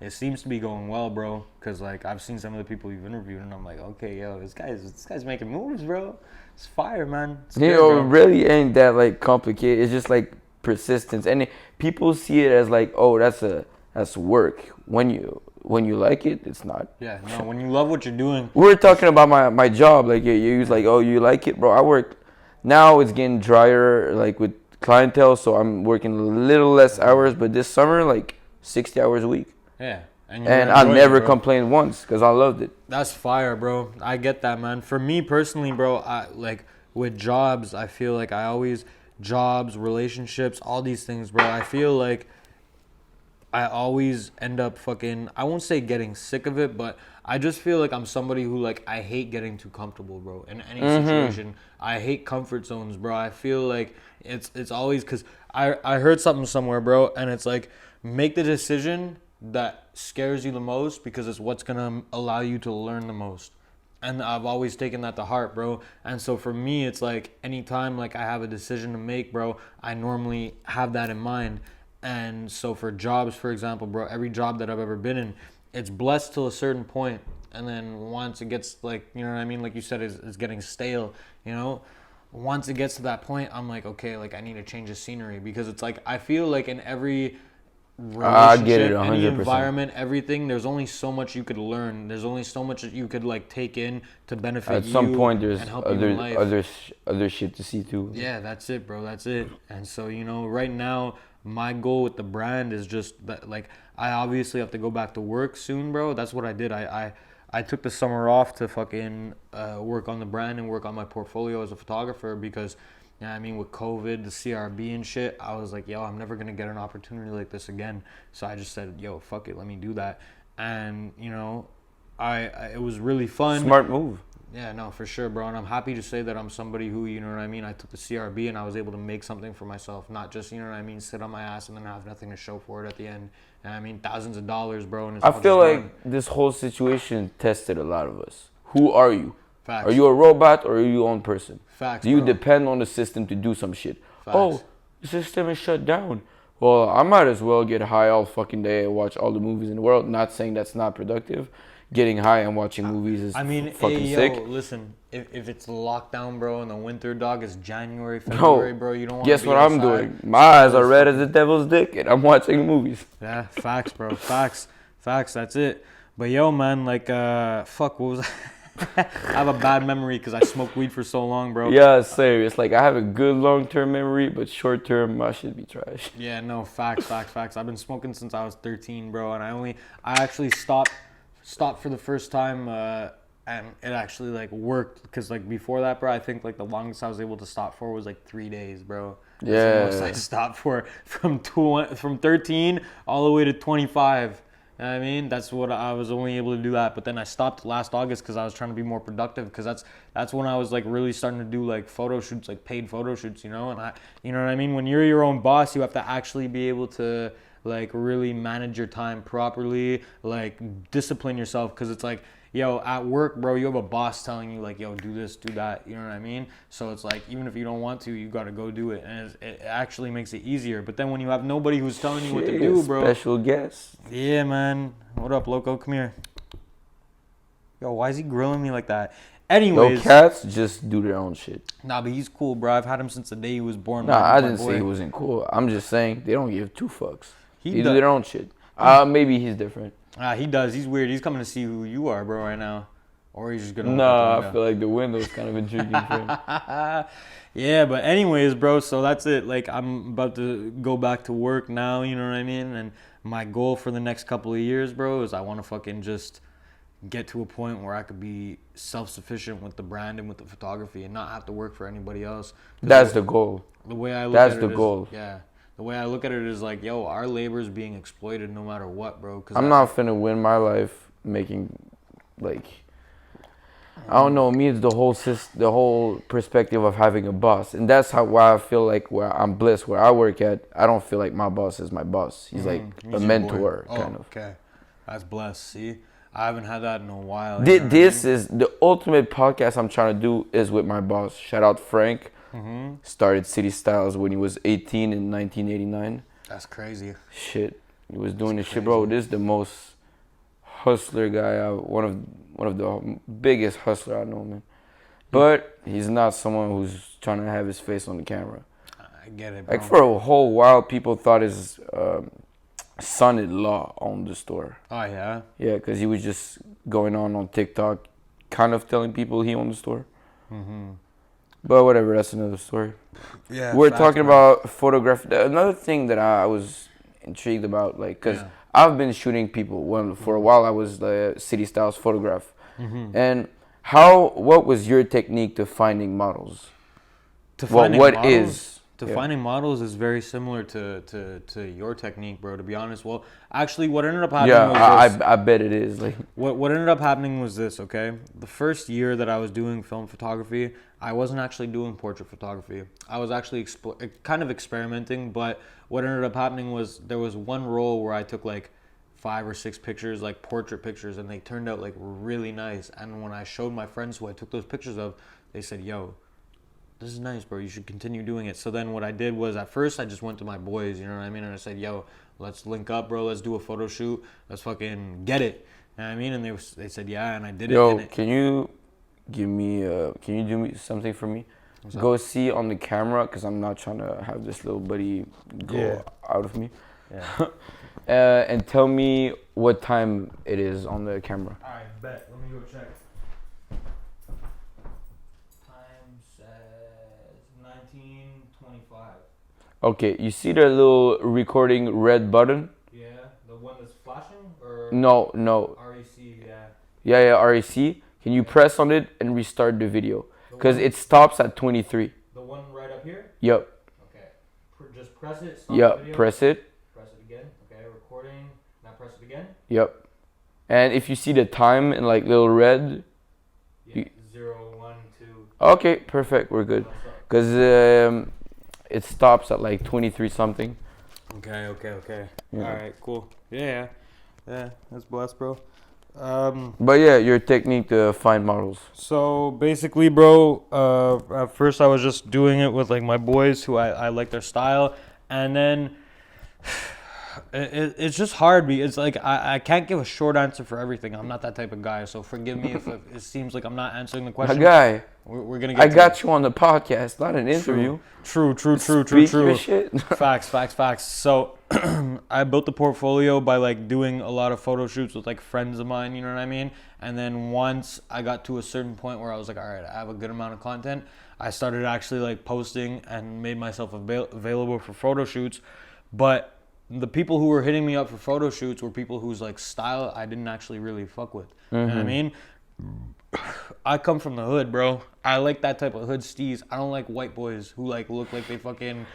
it seems to be going well, bro. Cause like I've seen some of the people you've interviewed, and I'm like, okay, yo, this guy's making moves, bro. It's fire, man. It's good, bro. Really ain't that like complicated. It's just like persistence, and people see it as like, oh, that's work. When you like it, it's not. Yeah, no. When you love what you're doing. We were talking about my job, like you was like, oh, you like it, bro. I work. Now it's getting drier, like with clientele, so I'm working a little less hours, but this summer like 60 hours a week. Yeah. And I never complained once because I loved it. That's fire, bro. I get that, man. For me personally, bro, I like with jobs, I feel like jobs, relationships, all these things, bro. I feel like I always end up fucking, I won't say getting sick of it, but I just feel like I'm somebody who like, I hate getting too comfortable, bro. In any situation, I hate comfort zones, bro. I feel like it's always, because I heard something somewhere, bro, and it's like, make the decision that scares you the most because it's what's going to allow you to learn the most. And I've always taken that to heart, bro. And so for me, it's like anytime like I have a decision to make, bro, I normally have that in mind. And so for jobs, for example, bro, every job that I've ever been in, it's blessed till a certain point. And then once it gets like, you know what I mean? Like you said, it's getting stale, you know? Once it gets to that point, I'm like, okay, like I need to change the scenery because it's like, I feel like in every relationship, I get it 100%. Any environment, everything, there's only so much you could learn. There's only so much that you could like take in to benefit you. At some point, there's other shit to see too. Yeah, that's it, bro. That's it. And so, you know, right now, my goal with the brand is just that, like, I obviously have to go back to work soon, bro. That's what I did. I took the summer off to fucking work on the brand and work on my portfolio as a photographer because, you know what I mean, with COVID, the CRB and shit, I was like, yo, I'm never going to get an opportunity like this again. So I just said, yo, fuck it, let me do that. And, you know, it was really fun. Smart move. Yeah, no, for sure, bro. And I'm happy to say that I'm somebody who, you know what I mean, I took the CRB and I was able to make something for myself. Not just, you know what I mean, sit on my ass and then have nothing to show for it at the end. And I mean, thousands of dollars, bro. And it's I feel like this whole situation tested a lot of us. Who are you? Facts. Are you a robot or are you your own person? Facts, Do you bro. depend on the system to do some shit? Facts. Oh, the system is shut down. Well, I might as well get high all fucking day and watch all the movies in the world. Not saying that's not productive. Getting high and watching movies is fucking sick. Listen, if it's lockdown, bro, in the winter, dog, it's January, February, bro, you don't want to guess be what outside. I'm doing? My eyes are red as the devil's dick and I'm watching movies. Yeah, facts, bro. Facts, that's it. But yo, man, like, fuck, what was I? I have a bad memory because I smoked weed for so long, bro. Yeah, serious. Like, I have a good long-term memory, but short-term, my shit be trash. Yeah, no, facts. I've been smoking since I was 13, bro, and I actually stopped for the first time, and it actually, like, worked, because, like, before that, bro, I think, like, the longest I was able to stop for was, like, 3 days, bro. Yeah. That's the most I stopped for from 13 all the way to 25. You know what I mean? That's what I was only able to do that. But then I stopped last August because I was trying to be more productive, because that's when I was like really starting to do like photo shoots, like paid photo shoots, you know? And you know what I mean? When you're your own boss, you have to actually be able to like really manage your time properly, like discipline yourself, because it's like, yo, at work, bro, you have a boss telling you like, yo, do this, do that, you know what I mean? So it's like, even if you don't want to, you got to go do it, and it actually makes it easier. But then when you have nobody who's telling you what to do, bro. Special guest. Yeah, man. What up, Loco? Come here. Yo, why is he grilling me like that? Anyways. No, cats just do their own shit. Nah, but he's cool, bro. I've had him since the day he was born. Nah, I didn't say he wasn't cool. I'm just saying they don't give two fucks. They do does. their own shit. Maybe he's different. He does. He's weird. He's coming to see who you are, bro, right now. Or he's just gonna. Nah, I feel like the window's kind of intriguing for him. Yeah, but anyways, bro. So that's it. Like, I'm about to go back to work now. You know what I mean? And my goal for the next couple of years, bro, is I want to fucking just get to a point where I could be self-sufficient with the brand and with the photography, and not have to work for anybody else. That's the goal. The way I look That's at the it goal. Yeah. The way I look at it is like, yo, our labor is being exploited no matter what, bro. I'm not finna win my life making, like, I don't know. Me, it's the whole perspective of having a boss, and that's why I feel like where I'm blessed, where I work at. I don't feel like my boss is my boss. He's like a mentor, kind of. Okay, that's blessed. See, I haven't had that in a while. This is the ultimate podcast I'm trying to do is with my boss. Shout out Frank. Started City Styles when he was 18 in 1989. That's crazy. Shit, he was doing this shit, bro. This is the most hustler guy. One of the biggest hustler I know, man. But he's not someone who's trying to have his face on the camera. I get it, bro. Like, for a whole while, people thought his son-in-law owned the store. Oh, yeah? Yeah, because he was just going on TikTok, kind of telling people he owned the store. But whatever, that's another story. Yeah, We're talking about photography. Another thing that I was intrigued about, like, because I've been shooting people. For a while, I was the City Styles photograph. And what was your technique to finding models? Finding models is very similar to your technique, bro, to be honest. Well, actually, what ended up happening was this. I bet it is. Like, what ended up happening was this, okay? The first year that I was doing film photography, I wasn't actually doing portrait photography. I was actually kind of experimenting, but what ended up happening was there was one roll where I took like 5 or 6 pictures, like portrait pictures, and they turned out like really nice. And when I showed my friends who I took those pictures of, they said, yo, this is nice, bro. You should continue doing it. So then what I did was, at first I just went to my boys, you know what I mean? And I said, yo, let's link up, bro. Let's do a photo shoot. Let's fucking get it. You know what I mean? And they said, yeah, and I did it. Yo, can you do me something for me? Go see on the camera, because I'm not trying to have this little buddy go out of me. Yeah. And tell me what time it is on the camera. All right, bet. Let me go check. Time says 19:25. Okay, you see the little recording red button? Yeah, the one that's flashing? Or No. REC, yeah. Yeah, REC. Can you press on it and restart the video? Because it stops at 23. The one right up here? Yep. Okay. Just press it. Stop the video. Press it. Press it again. Okay, recording. Now press it again. Yep. And if you see the time in like little red, yeah, 0:09. Okay, perfect. We're good. Because it stops at like 23 something. Okay. Yeah. All right, cool. Yeah. That's blessed, bro. But yeah, your technique to find models. So basically, bro, at first I was just doing it with like my boys who I like their style, and then it's just hard. It's like I can't give a short answer for everything. I'm not that type of guy, so forgive me if it seems like I'm not answering the question. Guy, we're gonna get. I got you on the podcast, not an interview. True. Speak your shit. Facts. So I built the portfolio by like doing a lot of photo shoots with like friends of mine, you know what I mean? And then once I got to a certain point where I was like, all right, I have a good amount of content, I started actually like posting and made myself available for photo shoots. But the people who were hitting me up for photo shoots were people whose like style I didn't actually really fuck with. You know what I mean? I come from the hood, bro. I like that type of hood steez. I don't like white boys who like look like they fucking,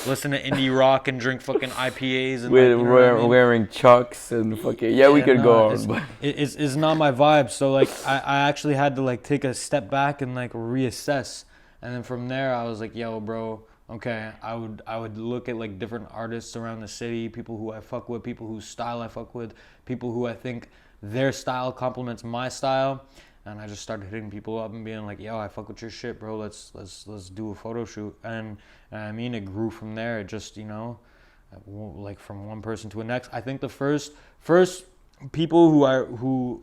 listen to indie rock and drink fucking IPAs and wearing chucks and fucking we could go on. But it's not my vibe. So like I actually had to like take a step back and like reassess, and then from there I was like, yo, bro. Okay, I would look at like different artists around the city, people who I fuck with, people whose style I fuck with, people who I think their style complements my style, and I just started hitting people up and being like, "Yo, I fuck with your shit, bro. Let's do a photo shoot." And it grew from there. It just like from one person to the next. I think the first people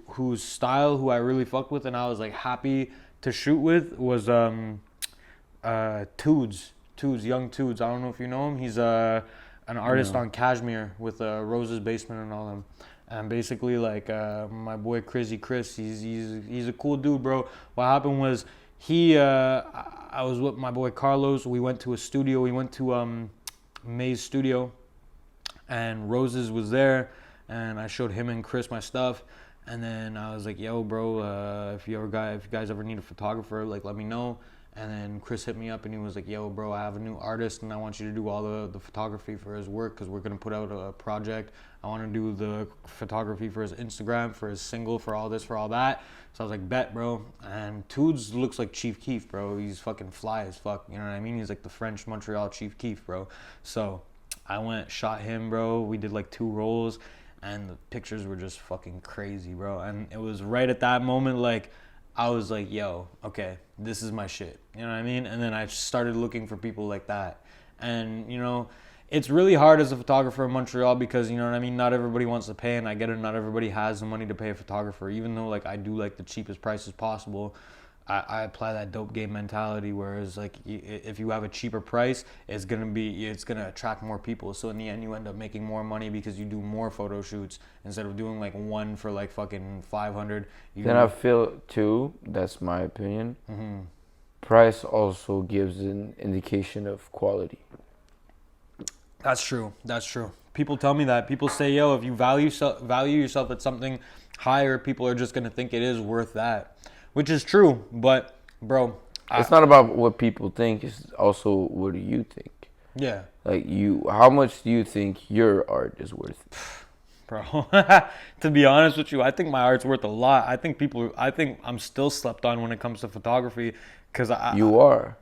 whose style who I really fucked with and I was like happy to shoot with was Toods. Young Toods. I don't know if you know him. He's an artist on Kashmir with Rose's Basement and all them. And basically, like my boy Crazy Chris, he's a cool dude, bro. What happened was I was with my boy Carlos. We went to a studio. We went to May's studio, and Roses was there, and I showed him and Chris my stuff. And then I was like, "Yo, bro, if you guys ever need a photographer, like let me know." And then Chris hit me up and he was like, "Yo, bro, I have a new artist and I want you to do all the photography for his work because we're going to put out a project. I want to do the photography for his Instagram, for his single, for all this, for all that." So I was like, "Bet, bro." And Toods looks like Chief Keef, bro. He's fucking fly as fuck. You know what I mean? He's like the French Montreal Chief Keef, bro. So I went, shot him, bro. We did like 2 rolls and the pictures were just fucking crazy, bro. And it was right at that moment, like, I was like, yo, okay, this is my shit. You know what I mean? And then I started looking for people like that. And, it's really hard as a photographer in Montreal because, you know what I mean? Not everybody wants to pay, and I get it. Not everybody has the money to pay a photographer, even though, like, I do like the cheapest prices possible. I apply that dope game mentality, whereas like if you have a cheaper price, it's gonna attract more people. So in the end, you end up making more money because you do more photo shoots instead of doing like one for like fucking 500. Then I feel too. That's my opinion. Price also gives an indication of quality. That's true. People tell me that. People say, yo, if you value yourself at something higher, people are just gonna think it is worth that. Which is true, but bro, it's not about what people think. It's also what do you think? Yeah. Like how much do you think your art is worth? Bro, to be honest with you, I think my art's worth a lot. I think I'm still slept on when it comes to photography, because you are.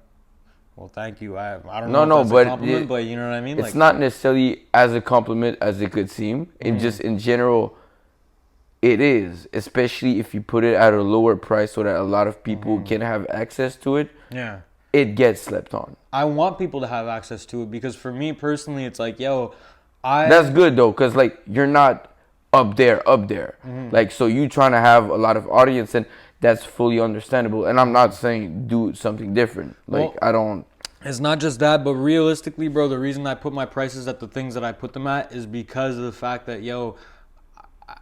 Well, thank you. I don't know if that's a compliment, but you know what I mean. It's not necessarily as a compliment as it could seem. It just in general. It is, especially if you put it at a lower price so that a lot of people can have access to it. Yeah. It gets slept on. I want people to have access to it because for me personally, it's like, yo, That's good though, because like you're not up there. Like, so you trying to have a lot of audience, and that's fully understandable. And I'm not saying do something different. Like, I don't. It's not just that, but realistically, bro, the reason I put my prices at the things that I put them at is because of the fact that, yo,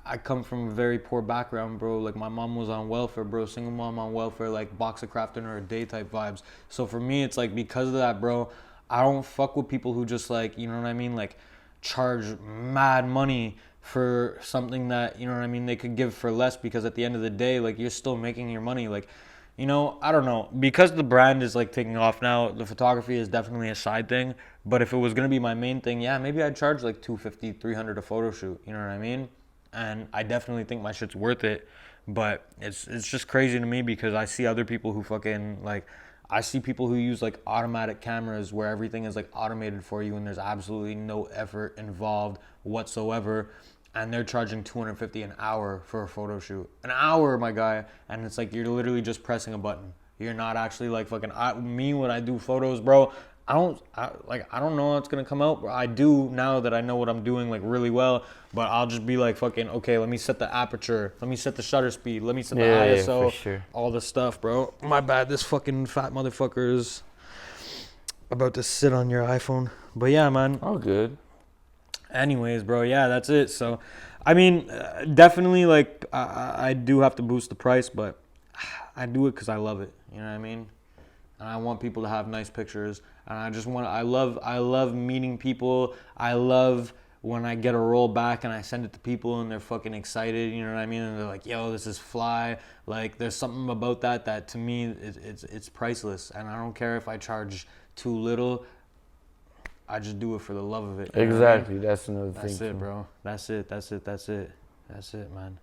I come from a very poor background, bro. Like, my mom was on welfare, bro. Single mom on welfare, like, box of craft dinner a day type vibes. So for me, it's like, because of that, bro, I don't fuck with people who just, like, you know what I mean? Like, charge mad money for something that, you know what I mean, they could give for less, because at the end of the day, like, you're still making your money. Like, you know, I don't know. Because the brand is, like, taking off now, the photography is definitely a side thing. But if it was going to be my main thing, yeah, maybe I'd charge, like, $250, $300 a photo shoot. You know what I mean? And I definitely think my shit's worth it. But it's just crazy to me because I see other people who fucking like, I see people who use like automatic cameras where everything is like automated for you and there's absolutely no effort involved whatsoever, and they're charging $250 an hour for a photo shoot. An hour, my guy. And it's like you're literally just pressing a button. You're not actually like fucking me when I do photos, bro. I don't know how it's gonna come out. I do now that I know what I'm doing like really well, but I'll just be like fucking okay. Let me set the aperture. Let me set the shutter speed. Let me set the ISO. For sure. All the stuff, bro. My bad. This fucking fat motherfucker is about to sit on your iPhone. But yeah, man. All good. Anyways, bro. Yeah, that's it. So, I mean, definitely like I do have to boost the price, but I do it because I love it. You know what I mean? And I want people to have nice pictures. And I love meeting people. I love when I get a roll back and I send it to people and they're fucking excited, you know what I mean? And they're like, yo, this is fly. Like, there's something about that to me, it's priceless. And I don't care if I charge too little. I just do it for the love of it. Exactly. I mean? That's another thing. That's it, bro. That's it, man.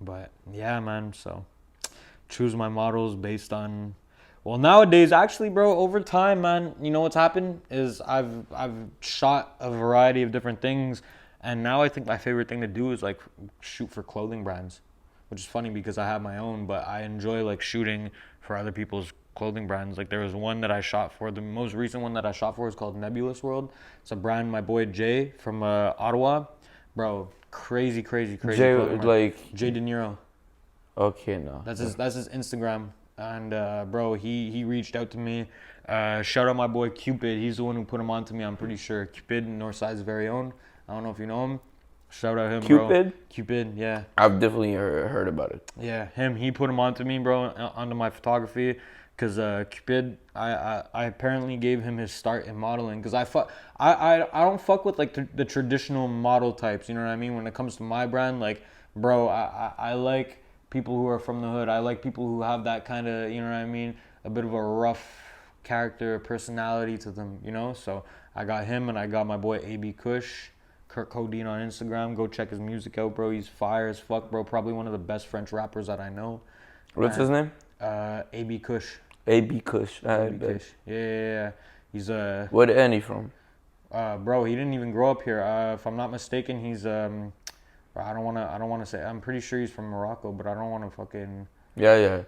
But, yeah, man, so choose my models based on... Well, nowadays, actually, bro, over time, man, you know what's happened is I've shot a variety of different things, and now I think my favorite thing to do is like shoot for clothing brands, which is funny because I have my own, but I enjoy like shooting for other people's clothing brands. Like there was one that I shot for, the most recent one that I shot for is called Nebulous World. It's a brand my boy Jay from Ottawa, bro, crazy Jay, like Jay De Niro. Okay, no. That's his Instagram. And bro, he reached out to me. Shout out my boy Cupid. He's the one who put him on to me. I'm pretty sure Cupid, Northside's very own. I don't know if you know him. Shout out him, Cupid? bro. Cupid, yeah. I've definitely heard about it. Yeah, him. He put him on to me, bro, onto my photography. Cause Cupid, I apparently gave him his start in modeling. Cause I don't fuck with like the traditional model types. You know what I mean? When it comes to my brand, like, bro, I like people who are from the hood. I like people who have that kind of, you know what I mean, a bit of a rough character, personality to them, you know? So I got him and I got my boy AB Kush, Kurt Codeine on Instagram. Go check his music out, bro. He's fire as fuck, bro. Probably one of the best French rappers that I know. What's his name? AB Kush. AB Kush. AB Kush. Yeah. He's Where the he from? Bro, he didn't even grow up here. If I'm not mistaken, he's I don't wanna say. I'm pretty sure he's from Morocco, but I don't wanna fucking. Yeah.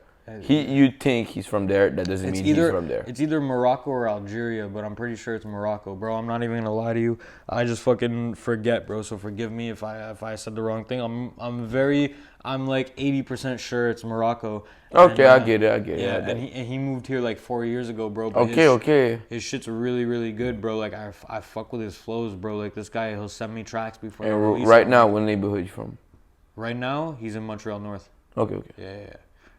You think he's from there? That doesn't mean he's from there. It's either Morocco or Algeria, but I'm pretty sure it's Morocco, bro. I'm not even gonna lie to you. I just fucking forget, bro. So forgive me if I said the wrong thing. I'm like 80% sure it's Morocco. Okay, and, I get it. Yeah, and he moved here like 4 years ago, bro. But okay. His shit's really, really good, bro. Like I fuck with his flows, bro. Like this guy, he'll send me tracks before. And right now, what neighborhood you from? Right now, he's in Montreal North. Okay. Yeah.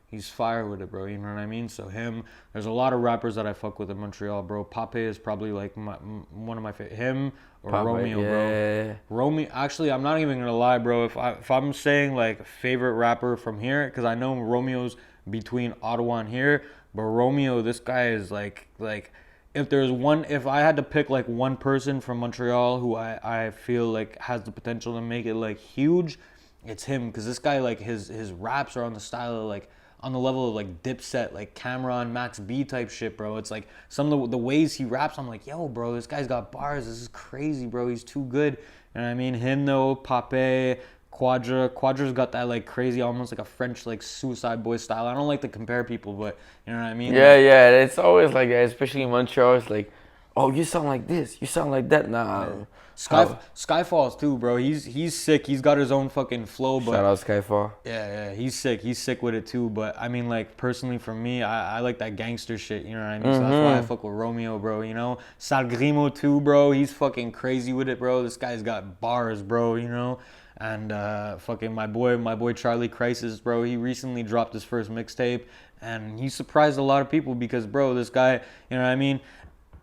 He's fire with it, bro. You know what I mean? So him, there's a lot of rappers that I fuck with in Montreal, bro. Pape is probably like one of my favorite. Him or Pape, Romeo, bro. Romeo. Actually, I'm not even gonna lie, bro. If I'm saying like favorite rapper from here, because I know Romeo's between Ottawa and here, but Romeo, this guy is like if I had to pick like one person from Montreal who I feel like has the potential to make it like huge, it's him. Because this guy, like his raps are on the style of like, on the level of like Dipset, like Cameron, Max B type shit, bro. It's like some of the ways he raps, I'm like, yo, bro, this guy's got bars. This is crazy, bro. He's too good. You know what I mean? Him though, Pape, Quadra's got that like crazy, almost like a French like Suicide Boy style. I don't like to compare people, but you know what I mean? Yeah. It's always like that, especially in Montreal. It's like, oh, you sound like this, you sound like that. Nah. Yeah. Skyfall's too, bro. He's sick. He's got his own fucking flow. But shout out Skyfall. Yeah. He's sick. He's sick with it too. But I mean, like personally for me, I like that gangster shit. You know what I mean? So that's why I fuck with Romeo, bro. You know, Salgrimo too, bro. He's fucking crazy with it, bro. This guy's got bars, bro. You know. And fucking my boy Charlie Crisis, bro. He recently dropped his first mixtape, and he surprised a lot of people because, bro, this guy, you know what I mean?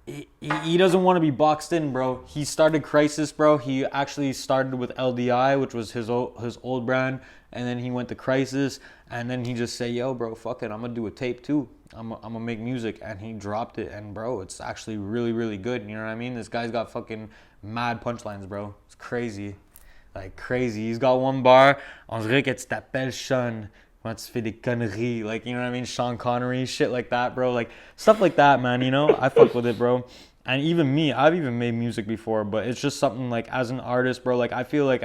He doesn't want to be boxed in, bro. He started Crisis, bro. He actually started with LDI, which was his old brand, and then he went to Crisis, and then he just said, yo, bro, fuck it, I'm gonna do a tape too. I'm gonna make music, and he dropped it, and bro, it's actually really, really good. You know what I mean? This guy's got fucking mad punchlines, bro. It's crazy. Like crazy. He's got one bar. On dirait que tu t'appelles Sean. Quand tu fais des conneries. Like, you know what I mean? Sean Connery, shit like that, bro. Like, stuff like that, man, you know? I fuck with it, bro. And even me, I've even made music before, but it's just something like, as an artist, bro, like, I feel like,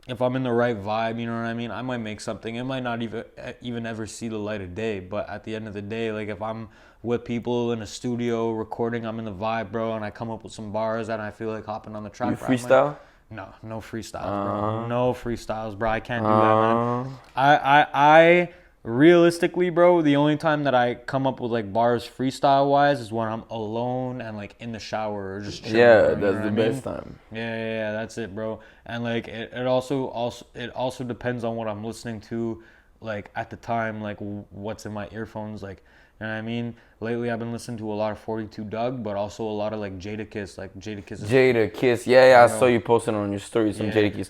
if I'm in the right vibe, you know what I mean? I might make something. It might not even ever see the light of day, but at the end of the day, like, if I'm with people in a studio recording, I'm in the vibe, bro, and I come up with some bars and I feel like hopping on the track. You freestyle? No freestyles, bro. No freestyles, bro. I can't do that, man. I realistically, bro, the only time that I come up with like bars freestyle wise is when I'm alone and like in the shower or just chilling. Yeah, bro, that's the best time. Yeah, that's it, bro. And like it also depends on what I'm listening to, like at the time, like what's in my earphones, like. You know what I mean? Lately, I've been listening to a lot of 42 Doug, but also a lot of like Jadakiss. Like Jadakiss. Yeah, I saw you posting on your story some Jadakiss.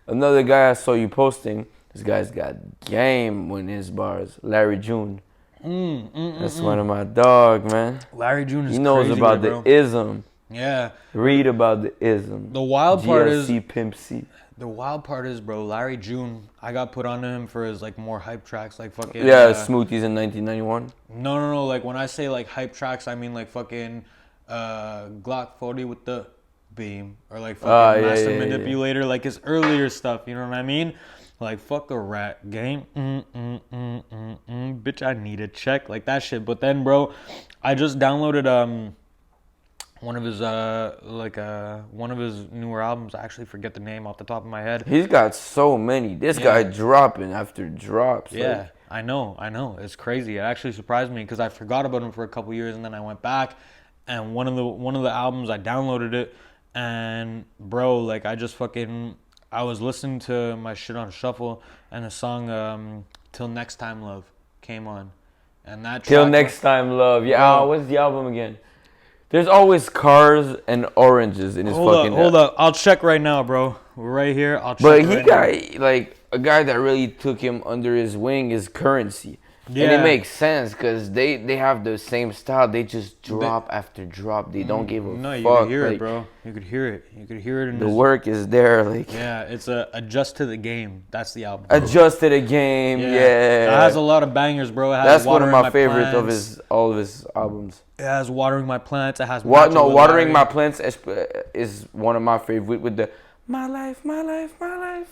Another guy I saw you posting, this guy's got game in his bars. Larry June. That's one of my dog, man. Larry June is he knows crazy about bro. The ism. Yeah. Read about the ism. The wild part is Pimp C. The wild part is, bro, Larry June, I got put onto him for his, like, more hype tracks, like, fucking... Yeah, Smoothies in 1991. No, like, when I say, like, hype tracks, I mean, like, fucking Glock 40 with the beam, or, like, fucking Master Manipulator, like, his earlier stuff, you know what I mean? Like, fuck a rat game, bitch, I need a check, like, that shit. But then, bro, I just downloaded, one of his newer albums. I actually forget the name off the top of my head. He's got so many. This guy dropping after drops. Yeah, like. I know. It's crazy. It actually surprised me because I forgot about him for a couple years, and then I went back, and one of the albums I downloaded it, and bro, like I was listening to my shit on shuffle, and the song "Till Next Time Love" came on, and that Till Next Time Love. Yeah, what's the album again? There's always cars and oranges in his fucking... Hold up. I'll check right now, bro. We're right here. I'll check But he got, like, a guy that really took him under his wing is Currency. Yeah. And it makes sense because they have the same style. They just drop after drop. They don't give a fuck. No, you could hear it, bro. You could hear it. You could hear it in the work is there. Like yeah, it's Adjust to the Game. That's the album. Adjust to the Game. Yeah. It has a lot of bangers, bro. It has That's one of my favorites of all of his albums. It has Watering My Plants. It has Watering My Plants is one of my favorites with the My life.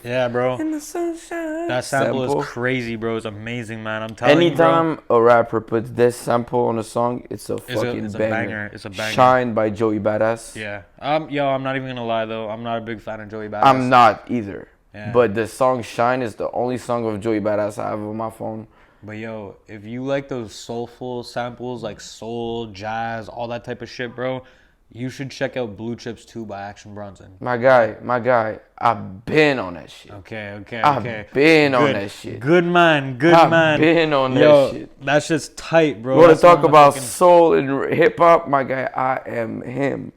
Yeah, bro. In the sunshine. That sample is crazy, bro. It's amazing, man. I'm telling you, bro. Anytime a rapper puts this sample on a song, it's a fucking banger. It's a banger. Shine by Joey Badass. Yeah. I'm not even gonna lie though. I'm not a big fan of Joey Badass. I'm not either. Yeah. But the song Shine is the only song of Joey Badass I have on my phone. But yo, if you like those soulful samples, like soul, jazz, all that type of shit, bro, you should check out Blue Chips 2 by Action Bronson. My guy, I've been on that shit. Okay. I've been on that shit. Good man. I've been on that shit. That shit's tight, bro. You want to talk about soul and hip hop? My guy, I am him.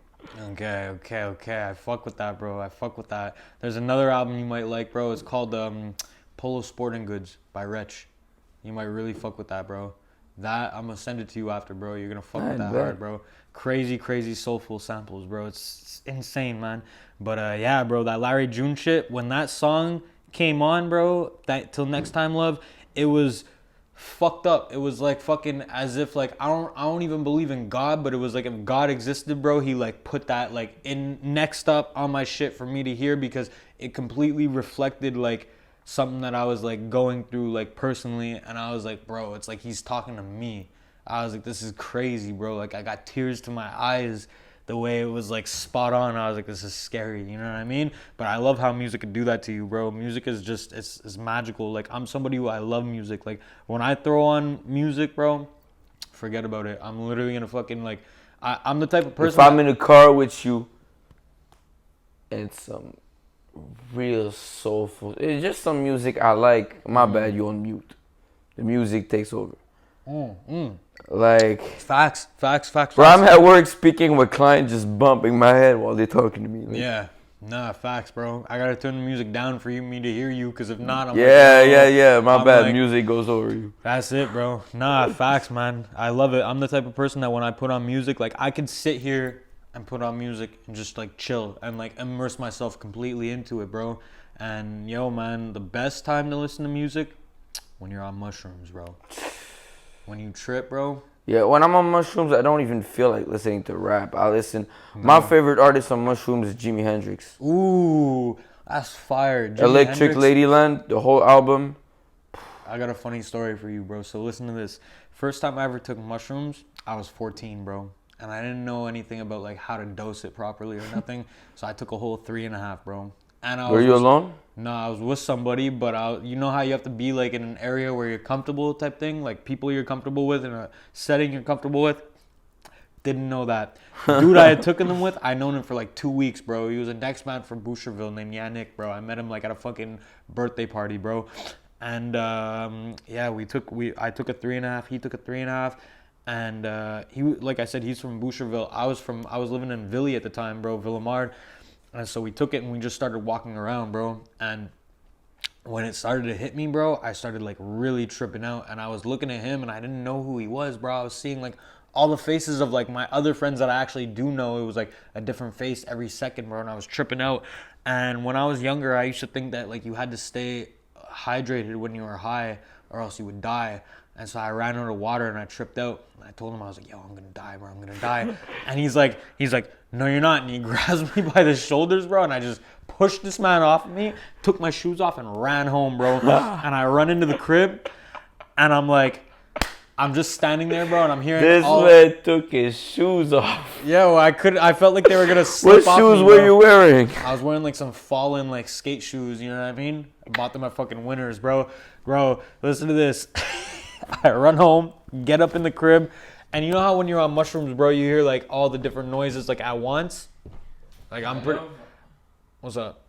Okay. I fuck with that, bro. I fuck with that. There's another album you might like, bro. It's called Polo Sporting Goods by Wretch. You might really fuck with that, bro. That, I'm going to send it to you after, bro. You're going to fuck with that hard, bro. Crazy soulful samples, bro. It's insane, man. But, yeah, bro, that Larry June shit, when that song came on, bro, that Till Next Time Love, it was fucked up. It was like fucking as if, like, I don't even believe in God, but it was like if God existed, bro, he, like, put that, like, in next up on my shit for me to hear because it completely reflected, like, something that I was like going through like personally, and I was like, bro, it's like he's talking to me. I was like, this is crazy, bro. Like I got tears to my eyes the way it was like spot on. I was like, this is scary, you know what I mean? But I love how music can do that to you, bro. Music is just it's magical. Like I'm somebody who I love music. Like when I throw on music, bro, forget about it. I'm literally gonna fucking like I'm the type of person if I'm in a car with you and some real soulful. It's just some music I like. My bad, you on mute. The music takes over. Like facts. Bro, I'm at work speaking with clients, just bumping my head while they're talking to me. Like, yeah, nah, facts, bro. I gotta turn the music down for me to hear you, because if not, I'm yeah. My bad, like, music goes over you. That's it, bro. Nah, facts, man. I love it. I'm the type of person that when I put on music, like I could sit here and put on music and just like chill and like immerse myself completely into it, bro. And yo, man, the best time to listen to music when you're on mushrooms, bro. When you trip, bro. Yeah, when I'm on mushrooms, I don't even feel like listening to rap. I listen. My favorite artist on mushrooms is Jimi Hendrix. Ooh, that's fire. Electric Ladyland, the whole album. I got a funny story for you, bro. So listen to this. First time I ever took mushrooms, I was 14, bro. And I didn't know anything about like how to dose it properly or nothing. So I took a whole 3.5, bro. And Were you alone? No, I was with somebody, but you know how you have to be like in an area where you're comfortable type thing? Like people you're comfortable with in a setting you're comfortable with? Didn't know that. Dude I had taken them with, I known him for like 2 weeks, bro. He was a next man from Boucherville named Yannick, bro. I met him like at a fucking birthday party, bro. And yeah, I took a 3.5, he took a 3.5. And he, like I said, he's from Boucherville. I was living in Villy at the time, bro, Villemard. And so we took it and we just started walking around, bro. And when it started to hit me, bro, I started like really tripping out. And I was looking at him and I didn't know who he was, bro. I was seeing like all the faces of like my other friends that I actually do know. It was like a different face every second, bro. And I was tripping out. And when I was younger, I used to think that like you had to stay hydrated when you were high or else you would die. And so I ran out of water and I tripped out. And I told him, I was like, yo, I'm going to die, bro. I'm going to die. And he's like, no, you're not. And he grabs me by the shoulders, bro. And I just pushed this man off of me, took my shoes off and ran home, bro. And I run into the crib and I'm like, I'm just standing there, bro. And I'm hearing this man took his shoes off. Yo, I felt like they were going to slip off me, What shoes were you wearing? I was wearing like some fallen like skate shoes, you know what I mean? I bought them at fucking Winners, bro. Bro, listen to this. I run home, get up in the crib, and you know how when you're on mushrooms, bro, you hear like all the different noises like at once? Like I'm pretty... What's up?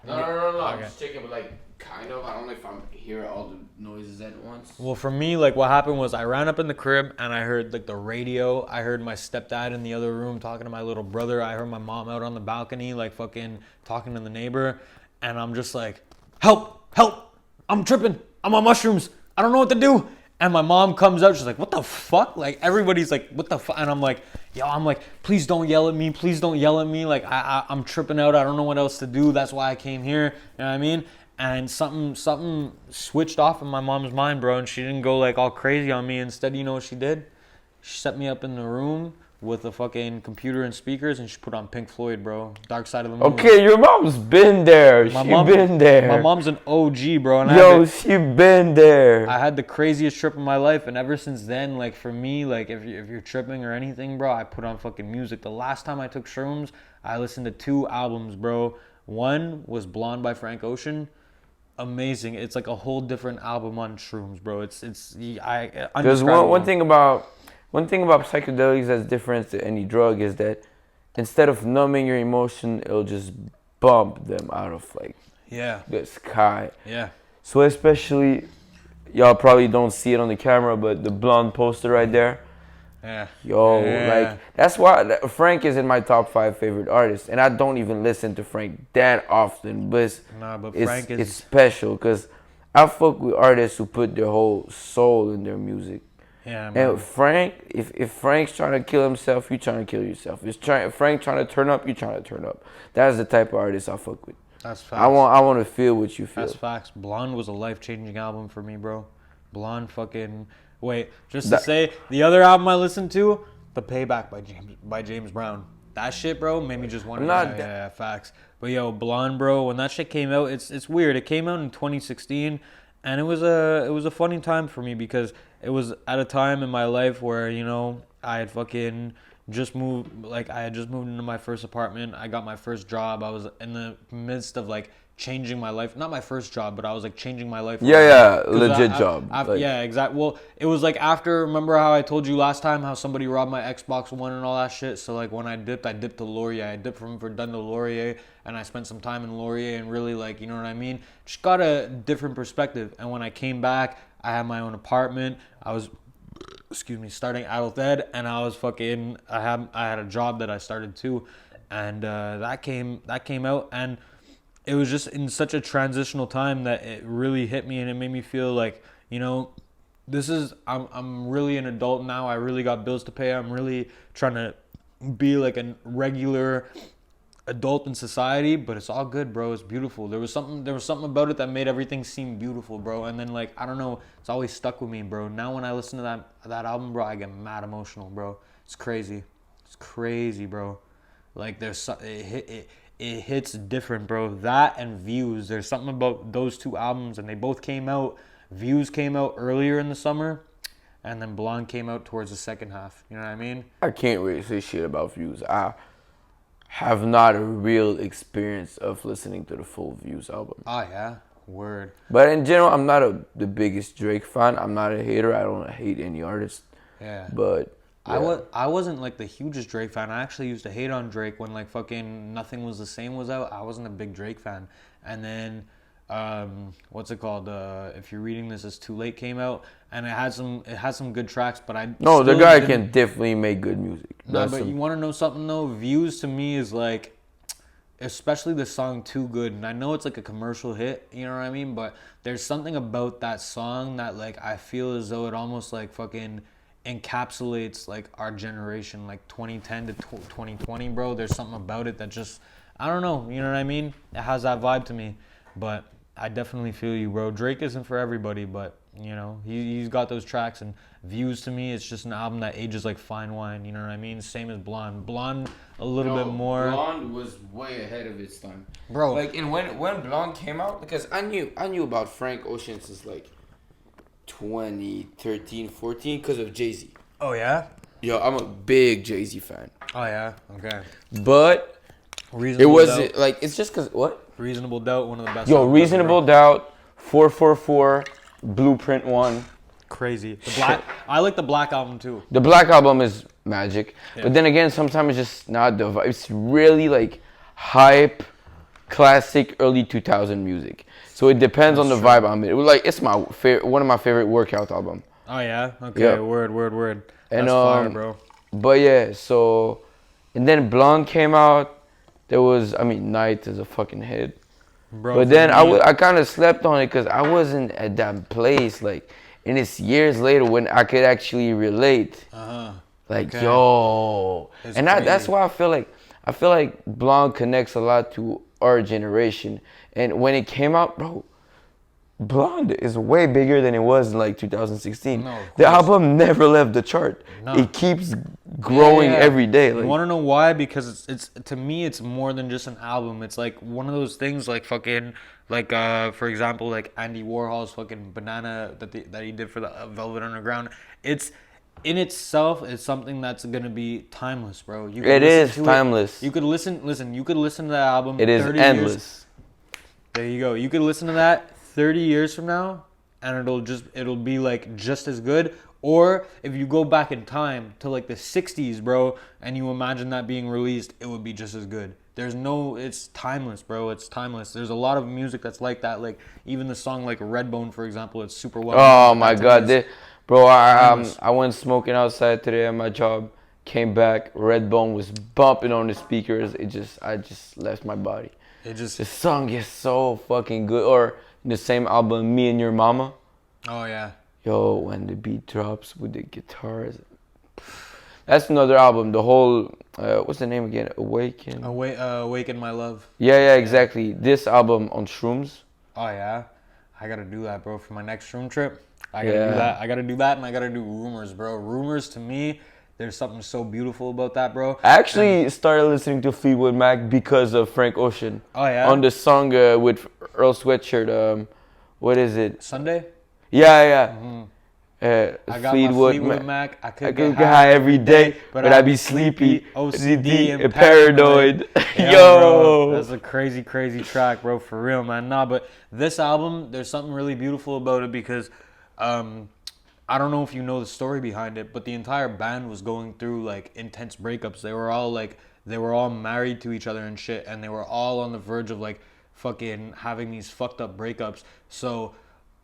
No. Okay. I'm just checking, but like kind of. I don't know if I'm hearing all the noises at once. Well, for me, like what happened was I ran up in the crib and I heard like the radio. I heard my stepdad in the other room talking to my little brother. I heard my mom out on the balcony like fucking talking to the neighbor. And I'm just like, help, I'm tripping. I'm on mushrooms. I don't know what to do. And my mom comes out, she's like, what the fuck? Like, everybody's like, what the fuck? And I'm like, please don't yell at me. Please don't yell at me. Like, I'm tripping out. I don't know what else to do. That's why I came here. You know what I mean? And something switched off in my mom's mind, bro. And she didn't go, like, all crazy on me. Instead, you know what she did? She set me up in the room with a fucking computer and speakers, and she put on Pink Floyd, bro. Dark Side of the Moon. Okay, your mom's been there. Been there. My mom's an OG, bro. And she been there. I had the craziest trip of my life, and ever since then, like for me, like if you're tripping or anything, bro, I put on fucking music. The last time I took shrooms, I listened to 2 albums, bro. One was Blonde by Frank Ocean. Amazing. It's like a whole different album on shrooms, bro. There's one thing about psychedelics that's different to any drug is that instead of numbing your emotion, it'll just bump them out of like the sky. Yeah. So especially, y'all probably don't see it on the camera, but the Blonde poster right there. Yeah. Like that's why Frank is in my top 5 favorite artists, and I don't even listen to Frank that often, but Frank is it's special because I fuck with artists who put their whole soul in their music. Yeah, man. And Frank, if Frank's trying to kill himself, you trying to kill yourself. If Frank trying to turn up, you trying to turn up. That's the type of artist I fuck with. That's facts. I want to feel what you feel. That's facts. Blonde was a life-changing album for me, bro. Blonde fucking... Wait, just to say, the other album I listened to, The Payback by James Brown. That shit, bro, made me just want to... Yeah, facts. But yo, Blonde, bro, when that shit came out, it's weird. It came out in 2016, and it was a funny time for me because it was at a time in my life where, you know, I had fucking just moved into my first apartment. I got my first job. I was in the midst of like changing my life. Not my first job, but I was like changing my life. Legit job. Yeah, exactly. Well, it was like after, remember how I told you last time how somebody robbed my Xbox One and all that shit? So like when I dipped to Laurier. I dipped from Verdun to Laurier, and I spent some time in Laurier and really like, you know what I mean? Just got a different perspective. And when I came back, I had my own apartment. I was, starting adult ed, and I had a job that I started too, and that came out, and it was just in such a transitional time that it really hit me, and it made me feel like, you know, I'm really an adult now. I really got bills to pay. I'm really trying to be like a regular adult in society, but it's all good, bro. It's beautiful. There was something about it that made everything seem beautiful, bro. And then like I don't know, it's always stuck with me, bro. Now when I listen to that album, bro, I get mad emotional, bro. It's crazy. It's crazy, bro. Like it hits different, bro. That and Views. There's something about those two albums, and they both came out. Views came out earlier in the summer, and then Blonde came out towards the second half. You know what I mean? I can't really say shit about Views. I have not a real experience of listening to the full Views album. Oh, yeah? Word. But in general, I'm not the biggest Drake fan. I'm not a hater. I don't hate any artist. Yeah. But yeah. I wasn't like the hugest Drake fan. I actually used to hate on Drake when like fucking Nothing Was the Same was out. I wasn't a big Drake fan. And then what's it called? If You're Reading This, It's Too Late came out, and it had some good tracks. But the guy can definitely make good music. No, but you want to know something though? Views to me is like, especially the song Too Good, and I know it's like a commercial hit, you know what I mean? But there's something about that song that like I feel as though it almost like fucking encapsulates like our generation, like 2010 to 2020, bro. There's something about it that just, I don't know, you know what I mean? It has that vibe to me. But I definitely feel you, bro. Drake isn't for everybody, but you know, he's got those tracks. And Views to me, it's just an album that ages like fine wine, you know what I mean? Same as Blonde. Blonde a little bit more. Blonde was way ahead of its time, bro. Like, and when Blonde came out, because I knew about Frank Ocean since like 2013, 14 because of Jay-Z. Oh yeah? Yo, I'm a big Jay-Z fan. Oh yeah? Okay. But Reasonable it wasn't Doubt. Like, it's just because what? Reasonable Doubt, one of the best. Yo, Reasonable Doubt, 444, Blueprint 1. Crazy. I like the Black album too. The Black album is magic. Yeah. But then again, sometimes it's just not the vibe. It's really like hype, classic, early 2000 music. So it depends on the vibe I'm in. It was like, it's my one of my favorite workout album. Oh yeah? Okay, yep. Word. That's And fire, bro. But yeah, so, and then Blonde came out. There was, Night is a fucking hit. Bro, but then I kind of slept on it because I wasn't at that place. Like, and it's years later when I could actually relate. Like, okay. Yo. It's and that's why I feel like Blonde connects a lot to our generation. And when it came out, bro, Blonde is way bigger than it was in like 2016. No, the album never left the chart. No. It keeps growing every day. Like, you want to know why? Because it's to me, it's more than just an album. It's like one of those things, like fucking, like for example, like Andy Warhol's fucking Banana that he did for the Velvet Underground. It's in itself is something that's gonna be timeless, bro. It is timeless. You could listen. You could listen to that album. It is endless. Years. There you go. You could listen to that 30 years from now, and it'll be like just as good. Or if you go back in time to like the 60s, bro, and you imagine that being released, it would be just as good. It's timeless, bro. It's timeless. There's a lot of music that's like that. Like even the song like Redbone, for example, it's super well. Oh my God, bro! I went smoking outside today at my job. Came back, Redbone was bumping on the speakers. I just left my body. The song is so fucking good. Or the same album, Me and Your Mama. Oh yeah. Yo, when the beat drops with the guitars. That's another album. The whole, what's the name again? Awaken My Love. Yeah, exactly. This album on shrooms. Oh yeah, I gotta do that, bro, for my next shroom trip. I gotta do that. I gotta do that, and I gotta do Rumors, bro. Rumors to me, there's something so beautiful about that, bro. I actually started listening to Fleetwood Mac because of Frank Ocean. Oh yeah. On the song with Earl Sweatshirt. What is it? Sunday. Yeah. Mm-hmm. I got Fleetwood my Fleetwood Mac. I could get high every day, but I'd be sleepy, OCD, and paranoid. Yeah, Yo, bro, that's a crazy track, bro. For real, man. Nah, but this album, there's something really beautiful about it because, I don't know if you know the story behind it, but the entire band was going through like intense breakups. They were all married to each other and shit, and they were all on the verge of like fucking having these fucked up breakups. So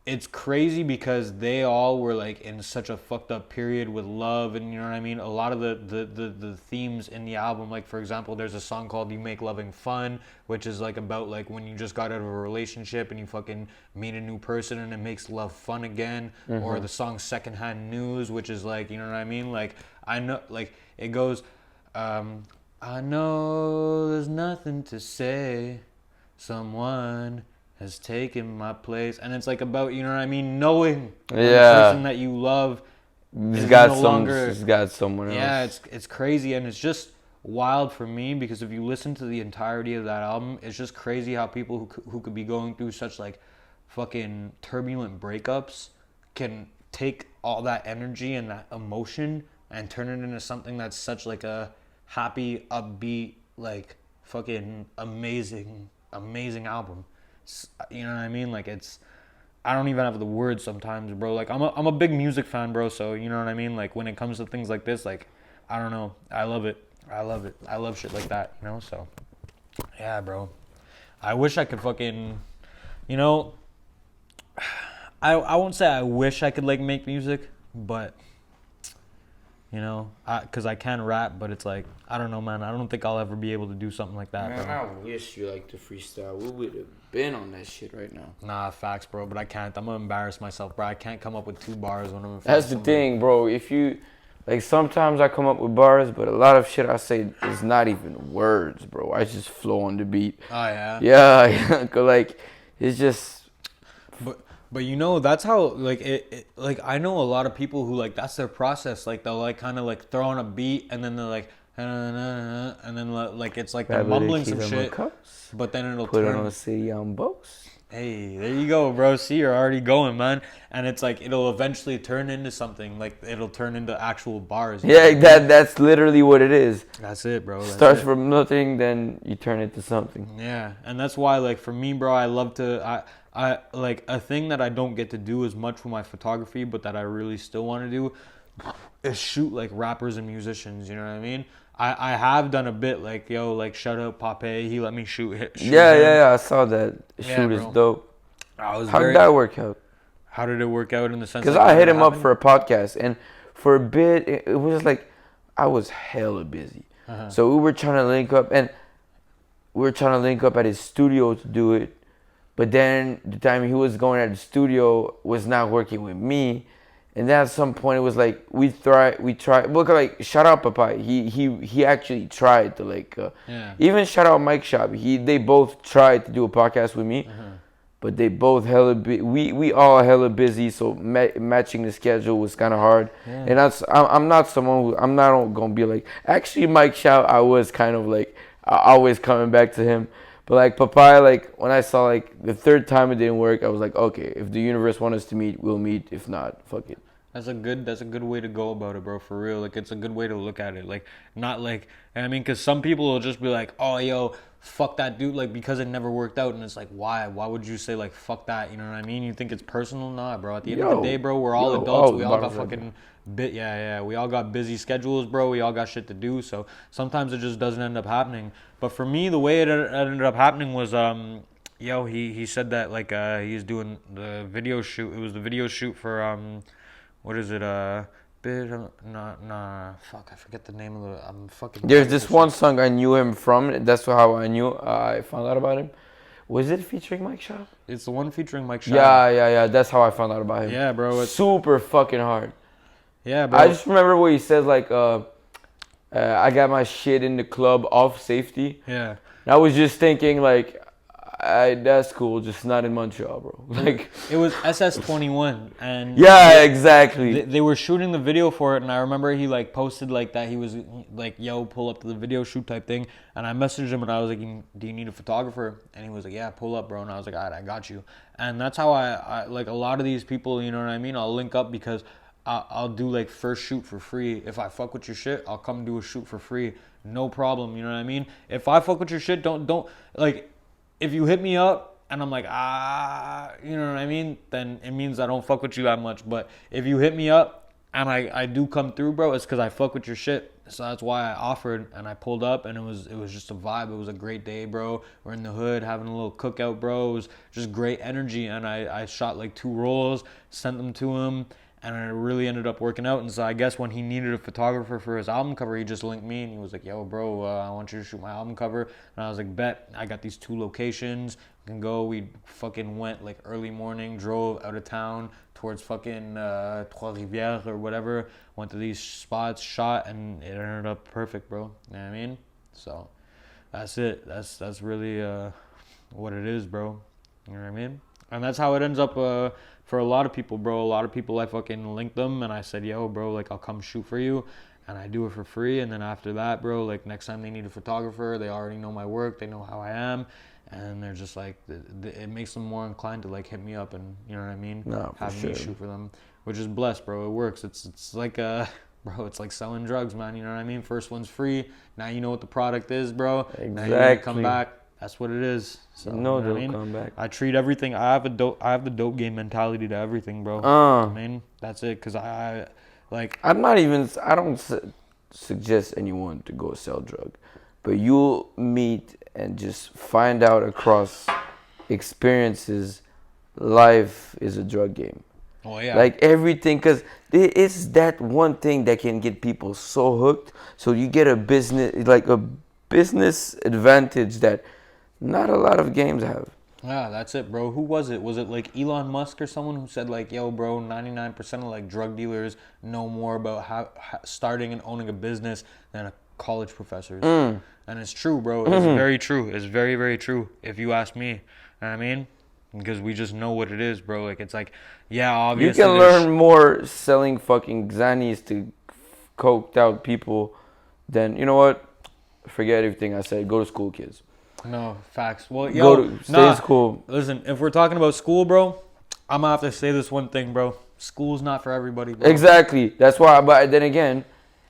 it's crazy because they all were like in such a fucked up period with love, and you know what I mean? A lot of the themes in the album, like for example, there's a song called You Make Loving Fun, which is like about like when you just got out of a relationship and you fucking meet a new person and it makes love fun again. Mm-hmm. Or the song Secondhand News, which is like, you know what I mean? Like I know, like it goes, I know there's nothing to say. Someone has taken my place. And it's like about, you know what I mean? Knowing when the person that you love He's got someone else. Yeah, it's crazy, and it's just wild for me because if you listen to the entirety of that album, it's just crazy how people who could be going through such like fucking turbulent breakups can take all that energy and that emotion and turn it into something that's such like a happy, upbeat, like fucking amazing album. You know what I mean? Like it's, I don't even have the words sometimes, bro. Like I'm a big music fan, bro. So you know what I mean? Like when it comes to things like this, like I don't know, I love it. I love shit like that, you know. So yeah, bro. I wish I could fucking, you know. I won't say I wish I could like make music, but you know, cause I can rap, but it's like I don't know, man. I don't think I'll ever be able to do something like that. Man, I wish you like to freestyle. We would have been on that shit right now. Nah, facts, bro. But I can't. I'm gonna embarrass myself, bro. I can't come up with 2 bars when I'm in front That's of the somebody. thing, bro. If you like, sometimes I come up with bars, but a lot of shit I say is not even words, bro. I just flow on the beat. Oh yeah. Yeah, cause like it's just. But you know, that's how like it like I know a lot of people who like that's their process. Like they'll like kind of like throw on a beat and then they're like and then like it's like they're mumbling some shit. But then it'll put turn on a city on boats. Hey, there you go, bro. See, you're already going, man. And it's like it'll eventually turn into something. Like it'll turn into actual bars. Yeah, that's literally what it is. That's it, bro. Starts from nothing, then you turn it to something. Yeah, and that's why, like, for me, bro, I love to. I like a thing that I don't get to do as much with my photography, but that I really still want to do is shoot like rappers and musicians. You know what I mean? I have done a bit like, yo, like shout out Pape, he let me shoot yeah, I saw that. Shoot is dope. How did that work out? How did it work out in the sense? Because I hit him up for a podcast, and for a bit it was like I was hella busy, so we were trying to link up, and we were trying to link up at his studio to do it. But then the time he was going at the studio was not working with me. And then at some point it was like we tried. Look, like shout out Papa. He actually tried to like even shout out Mike Shop. They both tried to do a podcast with me, but they both we all hella busy. So matching the schedule was kind of hard. Yeah. And I'm not someone who I'm not gonna be like. Actually, Mike Shop, I was kind of like always coming back to him. But like Papaya, like when I saw like the 3rd time it didn't work, I was like, okay, if the universe wants us to meet, we'll meet. If not, fuck it. That's a good way to go about it, bro. For real, like it's a good way to look at it. Like not like, I mean, because some people will just be like, oh, yo, fuck that dude, like because it never worked out, and it's like, why would you say like fuck that? You know what I mean? You think it's personal? Nah, bro. At the end of the day, bro, we're all adults. We all got fucking we all got busy schedules, bro. We all got shit to do. So sometimes it just doesn't end up happening. But for me, the way it ended up happening was he said that like he's doing the video shoot. It was the video shoot for what is it? Fuck, I forget the name of the. I'm fucking. There's this one song I knew him from. That's how I knew. I found out about him. Was it featuring Mike Shaw? It's the one featuring Mike Shaw. Yeah. That's how I found out about him. Yeah, bro. It's super fucking hard. Yeah, bro. I just remember what he says like, I got my shit in the club off safety. Yeah. And I was just thinking like, that's cool, just not in Montreal, bro. Like it was SS21, and yeah, exactly. They were shooting the video for it, and I remember he like posted like that he was like, yo, pull up to the video shoot type thing, and I messaged him and I was like, do you need a photographer? And he was like, yeah, pull up, bro. And I was like, all right, I got you. And that's how I like a lot of these people, you know what I mean? I'll link up because I'll do like first shoot for free. If I fuck with your shit, I'll come do a shoot for free, no problem. You know what I mean? If I fuck with your shit, don't like. If you hit me up and I'm like, you know what I mean? Then it means I don't fuck with you that much. But if you hit me up and I do come through, bro, it's because I fuck with your shit. So that's why I offered and I pulled up, and it was just a vibe. It was a great day, bro. We're in the hood having a little cookout, bro. It was just great energy, and I shot like 2 rolls, sent them to him. And it really ended up working out. And so I guess when he needed a photographer for his album cover, he just linked me and he was like, yo, bro, I want you to shoot my album cover. And I was like, bet. I got these 2 locations. We can go. We fucking went like early morning, drove out of town towards fucking Trois-Rivières or whatever. Went to these spots, shot, and it ended up perfect, bro. You know what I mean? So that's it. That's really what it is, bro. You know what I mean? And that's how it ends up for a lot of people, bro. A lot of people, I fucking linked them and I said, yo, bro, like I'll come shoot for you. And I do it for free. And then after that, bro, like next time they need a photographer, they already know my work. They know how I am. And they're just like, it makes them more inclined to like hit me up and, you know what I mean? No, have me shoot for them, which is blessed, bro. It works. It's like, bro, it's like selling drugs, man. You know what I mean? First one's free. Now you know what the product is, bro. Exactly. Now you come back. That's what it is. So, no, you know they'll come back. I treat everything. I have the dope game mentality to everything, bro. I mean, that's it. Cause I don't suggest anyone to go sell drug, but you'll meet and just find out across experiences, life is a drug game. Oh yeah. Like everything, cause it's that one thing that can get people so hooked. So you get a business advantage that not a lot of games have. Yeah, that's it, bro. Who was it? Was it like Elon Musk or someone who said like, yo, bro, 99% of like drug dealers know more about how starting and owning a business than college professors. And it's true, bro. It's very true. It's very, very true. If you ask me, you know what I mean? Because we just know what it is, bro. Like, it's like, yeah, obviously. You can learn more selling fucking Xannies to coked out people than, you know what? Forget everything I said. Go to school, kids. No, facts. Well, yo, stay in school. Listen, if we're talking about school, bro, I'm gonna have to say this one thing, bro. School's not for everybody, bro. Exactly. That's why. But then again,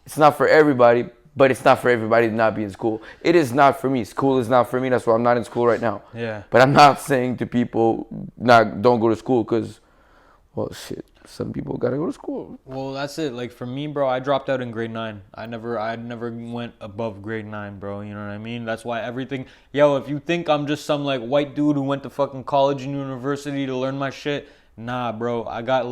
it's not for everybody. But it's not for everybody to not be in school. It is not for me. School is not for me. That's why I'm not in school right now. Yeah. But I'm not saying to people, don't go to school because, well, shit. Some people gotta go to school. Well, that's it. Like for me, bro, I dropped out in grade 9. I never went above grade 9, bro. You know what I mean? That's why everything. Yo, if you think I'm just some like white dude who went to fucking college and university to learn my shit, nah, bro. I got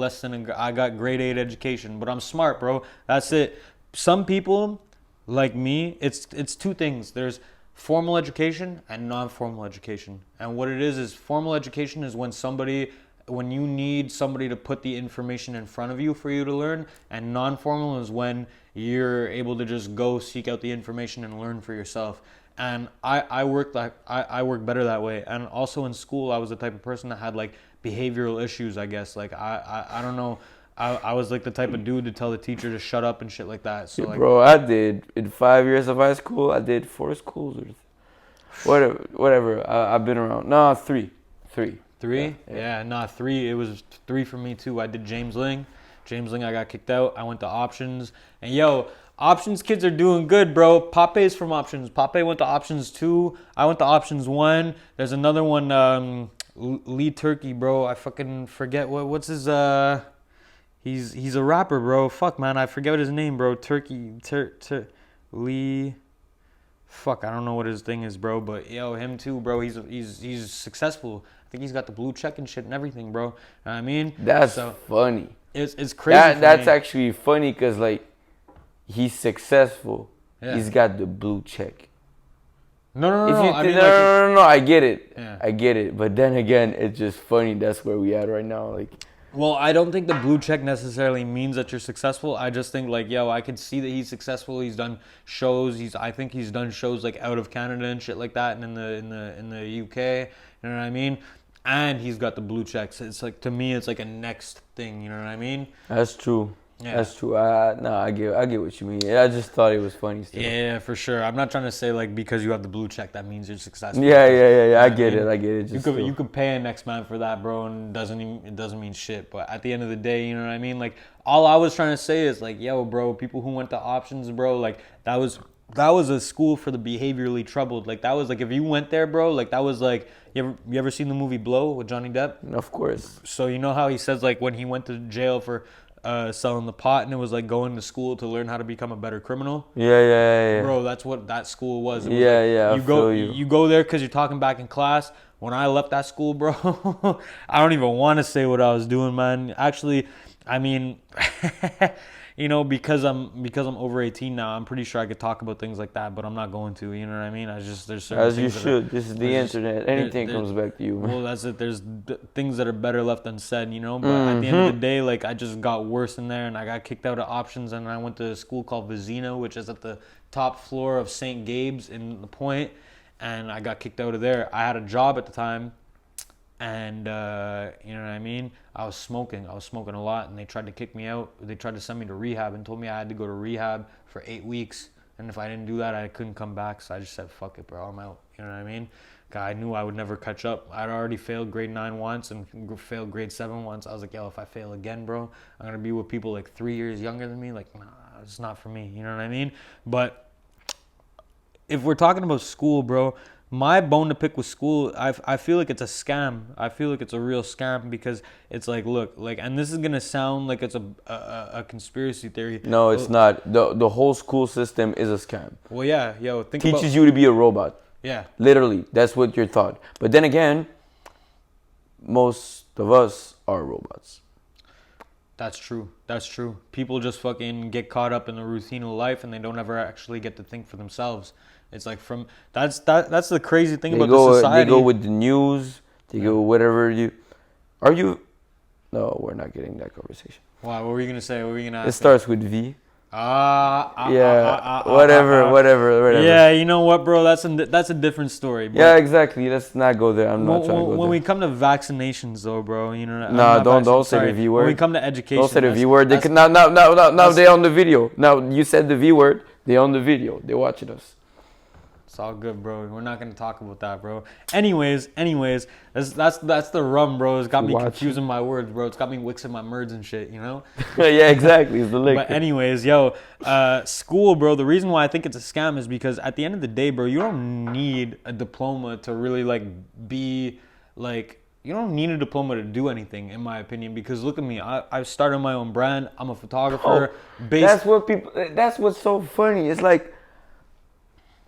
grade 8 education, but I'm smart, bro. That's it. Some people, like me, it's 2 things. There's formal education and non-formal education. And what it is formal education is when you need somebody to put the information in front of you for you to learn, and non-formal is when you're able to just go seek out the information and learn for yourself. And I work better that way. And also in school, I was the type of person that had like behavioral issues, I guess. Like I don't know. I was like the type of dude to tell the teacher to shut up and shit like that. So, like, bro, I did in 5 years of high school. I did 4 schools or whatever. I've been around. No, 3. 3? Yeah, nah, 3. It was 3 for me too. I did James Ling. I got kicked out. I went to Options. And yo, Options kids are doing good, bro. Pape's from Options. Pape went to Options 2. I went to Options 1. There's another one, Lee Turkey, bro. I fucking forget what's his he's a rapper, bro. Fuck, man, I forget what his name, bro. Lee. Fuck, I don't know what his thing is, bro. But yo, him too, bro. He's successful. I think he's got the blue check and shit and everything, bro. You know what I mean? That's funny. It's crazy. That's actually funny because like he's successful. Yeah. He's got the blue check. No. No. I get it. Yeah. I get it. But then again, it's just funny. That's where we at right now. Like. Well, I don't think the blue check necessarily means that you're successful. I just think like, yo, I could see that he's successful. He's done shows. I think he's done shows like out of Canada and shit like that, and in the UK. You know what I mean? And he's got the blue checks. It's like, to me, it's like a next thing. You know what I mean? That's true. Yeah. That's true. I get what you mean. I just thought it was funny still. Yeah, for sure. I'm not trying to say like because you have the blue check that means you're successful. Yeah. I get it. Just you could pay an next man for that, bro, and it doesn't mean shit. But at the end of the day, you know what I mean? Like all I was trying to say is like, yo, bro, people who went to Options, bro, like that was a school for the behaviorally troubled. Like that was like if you went there, bro, like that was like you ever seen the movie Blow with Johnny Depp? Of course. So you know how he says like when he went to jail for selling the pot, and it was like going to school to learn how to become a better criminal. Yeah. Bro, that's what that school was. It was like, you go there because you're talking back in class. When I left that school, bro, I don't even want to say what I was doing, man. Actually, I mean, because I'm over 18 now, I'm pretty sure I could talk about things like that, but I'm not going to. You know what I mean? There's certain As things you should. This is the internet. Anything comes back to you. Well, that's it. There's things that are better left unsaid, But at the end of the day, like I just got worse in there, and I got kicked out of options, and I went to a school called Vizino, which is at the top floor of St. Gabe's in the Point, and I got kicked out of there. I had a job at the time. And, you know what I mean? I was smoking a lot, and they tried to kick me out. They tried to send me to rehab and told me I had to go to rehab for 8 weeks. And if I didn't do that, I couldn't come back. So I just said, fuck it, bro, I'm out. You know what I mean? I knew I would never catch up. I'd already failed grade 9 once and failed grade 7 once. I was like, yo, if I fail again, bro, I'm going to be with people like 3 years younger than me. Like, nah, it's not for me. You know what I mean? But if we're talking about school, bro, my bone to pick with school, I feel like it's a scam. I feel like it's a real scam because it's like, look, like, and this is gonna sound like it's a conspiracy theory. No, it's not. The whole school system is a scam. Well, yeah, yo, teaches you to be a robot. Yeah. Literally, that's what you're taught. But then again, most of us are robots. That's true. That's true. People just fucking get caught up in the routine of life, and they don't ever actually get to think for themselves. It's like that's the crazy thing about the society. They go with the news. They go whatever you. Are you? No, we're not getting that conversation. Why? What were you gonna say? What were you gonna ask? It starts with V. Whatever. Yeah, you know what, bro? That's a different story. Bro. Yeah, exactly. Let's not go there. I'm not trying to go there. When we come to vaccinations, though, bro, you know. No, don't say the V word. When we come to education, don't say the V word. Now they on the video. Now you said the V word. They on the video. They watching us. It's all good, bro. We're not gonna talk about that, bro. Anyways, that's the rum, bro. It's got me confusing my words, bro. It's got me mixing my words and shit, you know? Yeah, exactly. It's the liquor. But anyways, yo, school, bro. The reason why I think it's a scam is because at the end of the day, bro, you don't need a diploma to really be like. You don't need a diploma to do anything, in my opinion. Because look at me, I've started my own brand. I'm a photographer. That's what's so funny. It's like.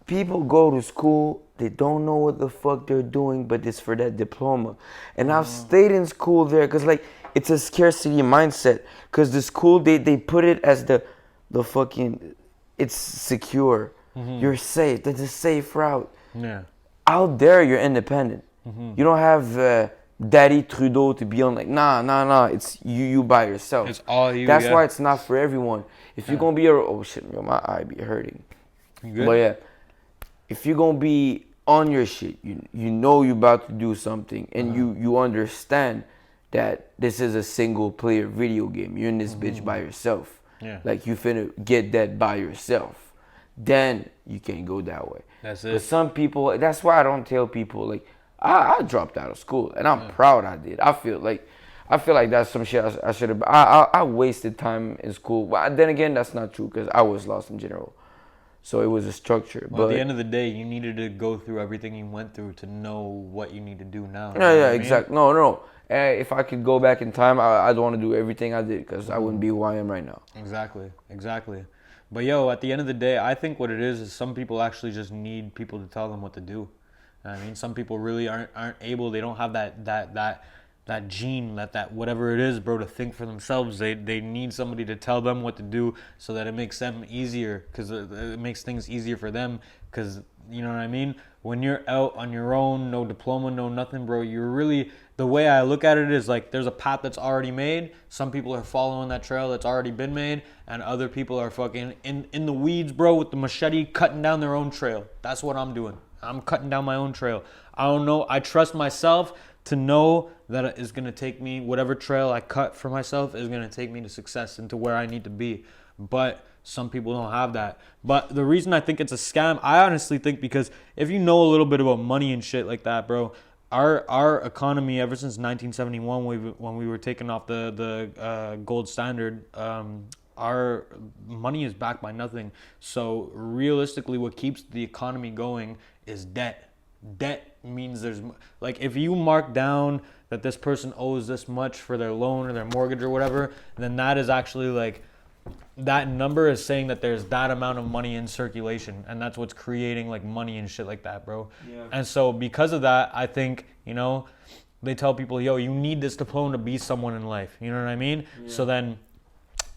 People go to school, they don't know what the fuck they're doing, but it's for that diploma. And I've stayed in school there because, like, it's a scarcity mindset. Because the school, they put it as the fucking, it's secure. Mm-hmm. You're safe. That's a safe route. Yeah. Out there, you're independent. Mm-hmm. You don't have Daddy Trudeau to be on, like, nah. It's you by yourself. It's all you. That's why it's not for everyone. If you're going to be oh shit, my eye be hurting. You good? But yeah. If you're going to be on your shit, you know you're about to do something, and you understand that this is a single player video game. You're in this bitch by yourself. Yeah. Like, you finna get that by yourself. Then you can't go that way. That's it. But some people, that's why I don't tell people, like, I dropped out of school, and I'm proud I did. I feel like that's some shit I should have. I wasted time in school. But then again, that's not true because I was lost in general. So it was a structure. Well, at the end of the day, you needed to go through everything you went through to know what you need to do now. Yeah, exactly. No. If I could go back in time, I'd want to do everything I did because I wouldn't be who I am right now. Exactly. But yo, at the end of the day, I think what it is some people actually just need people to tell them what to do. I mean, some people really aren't able. They don't have that gene, that whatever it is, bro, to think for themselves. They need somebody to tell them what to do so that it makes them easier, because it makes things easier for them. Because, you know what I mean? When you're out on your own, no diploma, no nothing, bro, you're really, the way I look at it is like there's a path that's already made. Some people are following that trail that's already been made, and other people are fucking in the weeds, bro, with the machete cutting down their own trail. That's what I'm doing. I'm cutting down my own trail. I don't know. I trust myself to know that it is going to take me, whatever trail I cut for myself is going to take me to success and to where I need to be. But some people don't have that. But the reason I think it's a scam, I honestly think because if you know a little bit about money and shit like that, bro, our economy ever since 1971 when we were taking off the gold standard, our money is backed by nothing. So realistically, what keeps the economy going is debt. Debt means there's, like, if you mark down that this person owes this much for their loan or their mortgage or whatever, then that is actually like, that number is saying that there's that amount of money in circulation, and that's what's creating like money and shit like that, bro. Yeah. And so because of that, I think, you know, they tell people, yo, you need this diploma to be someone in life. You know what I mean? Yeah. So then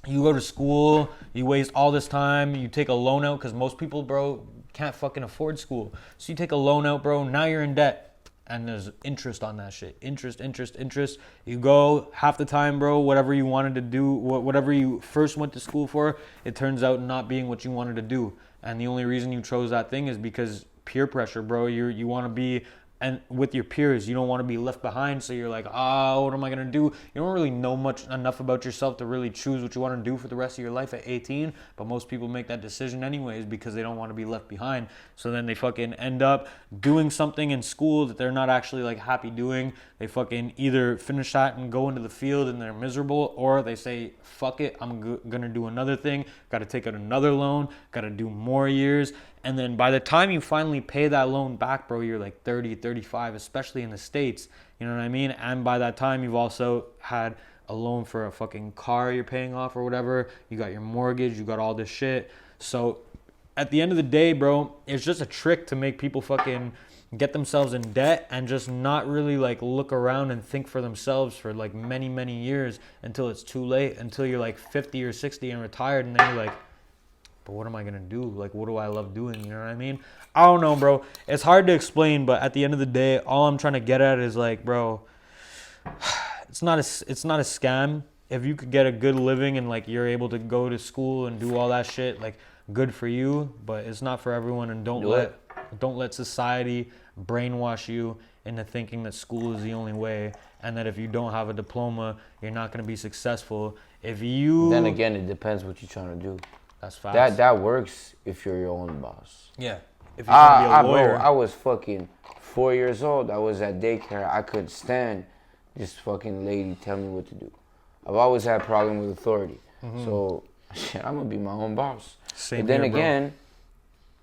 you go to school, you waste all this time, you take a loan out, because most people, bro, can't fucking afford school. So you take a loan out, bro, now you're in debt. And there's interest on that shit. Interest. You go half the time, bro, whatever you wanted to do, whatever you first went to school for, it turns out not being what you wanted to do. And the only reason you chose that thing is because peer pressure, bro. You want to be and with your peers, you don't want to be left behind. So you're like, what am I going to do? You don't really know enough about yourself to really choose what you want to do for the rest of your life at 18. But most people make that decision anyways because they don't want to be left behind. So then they fucking end up doing something in school that they're not actually like happy doing. They fucking either finish that and go into the field and they're miserable, or they say, fuck it, I'm going to do another thing. Got to take out another loan. Got to do more years. And then by the time you finally pay that loan back, bro, you're like 30, 35, especially in the States. You know what I mean? And by that time, you've also had a loan for a fucking car you're paying off or whatever. You got your mortgage. You got all this shit. So at the end of the day, bro, it's just a trick to make people fucking get themselves in debt and just not really like look around and think for themselves for like many, many years until it's too late, until you're like 50 or 60 and retired. And then you're like, but what am I going to do? Like, what do I love doing? You know what I mean? I don't know, bro. It's hard to explain, but at the end of the day, all I'm trying to get at is like, bro, it's not a scam. If you could get a good living and like you're able to go to school and do all that shit, like good for you, but it's not for everyone. And don't let society brainwash you into thinking that school is the only way and that if you don't have a diploma, you're not going to be successful. Then again, it depends what you're trying to do. That's fast. That works if you're your own boss. Yeah. If you're trying to be a lawyer. Bro, I was fucking 4 years old. I was at daycare. I couldn't stand this fucking lady tell me what to do. I've always had a problem with authority. Mm-hmm. So, shit, I'm going to be my own boss. But then again,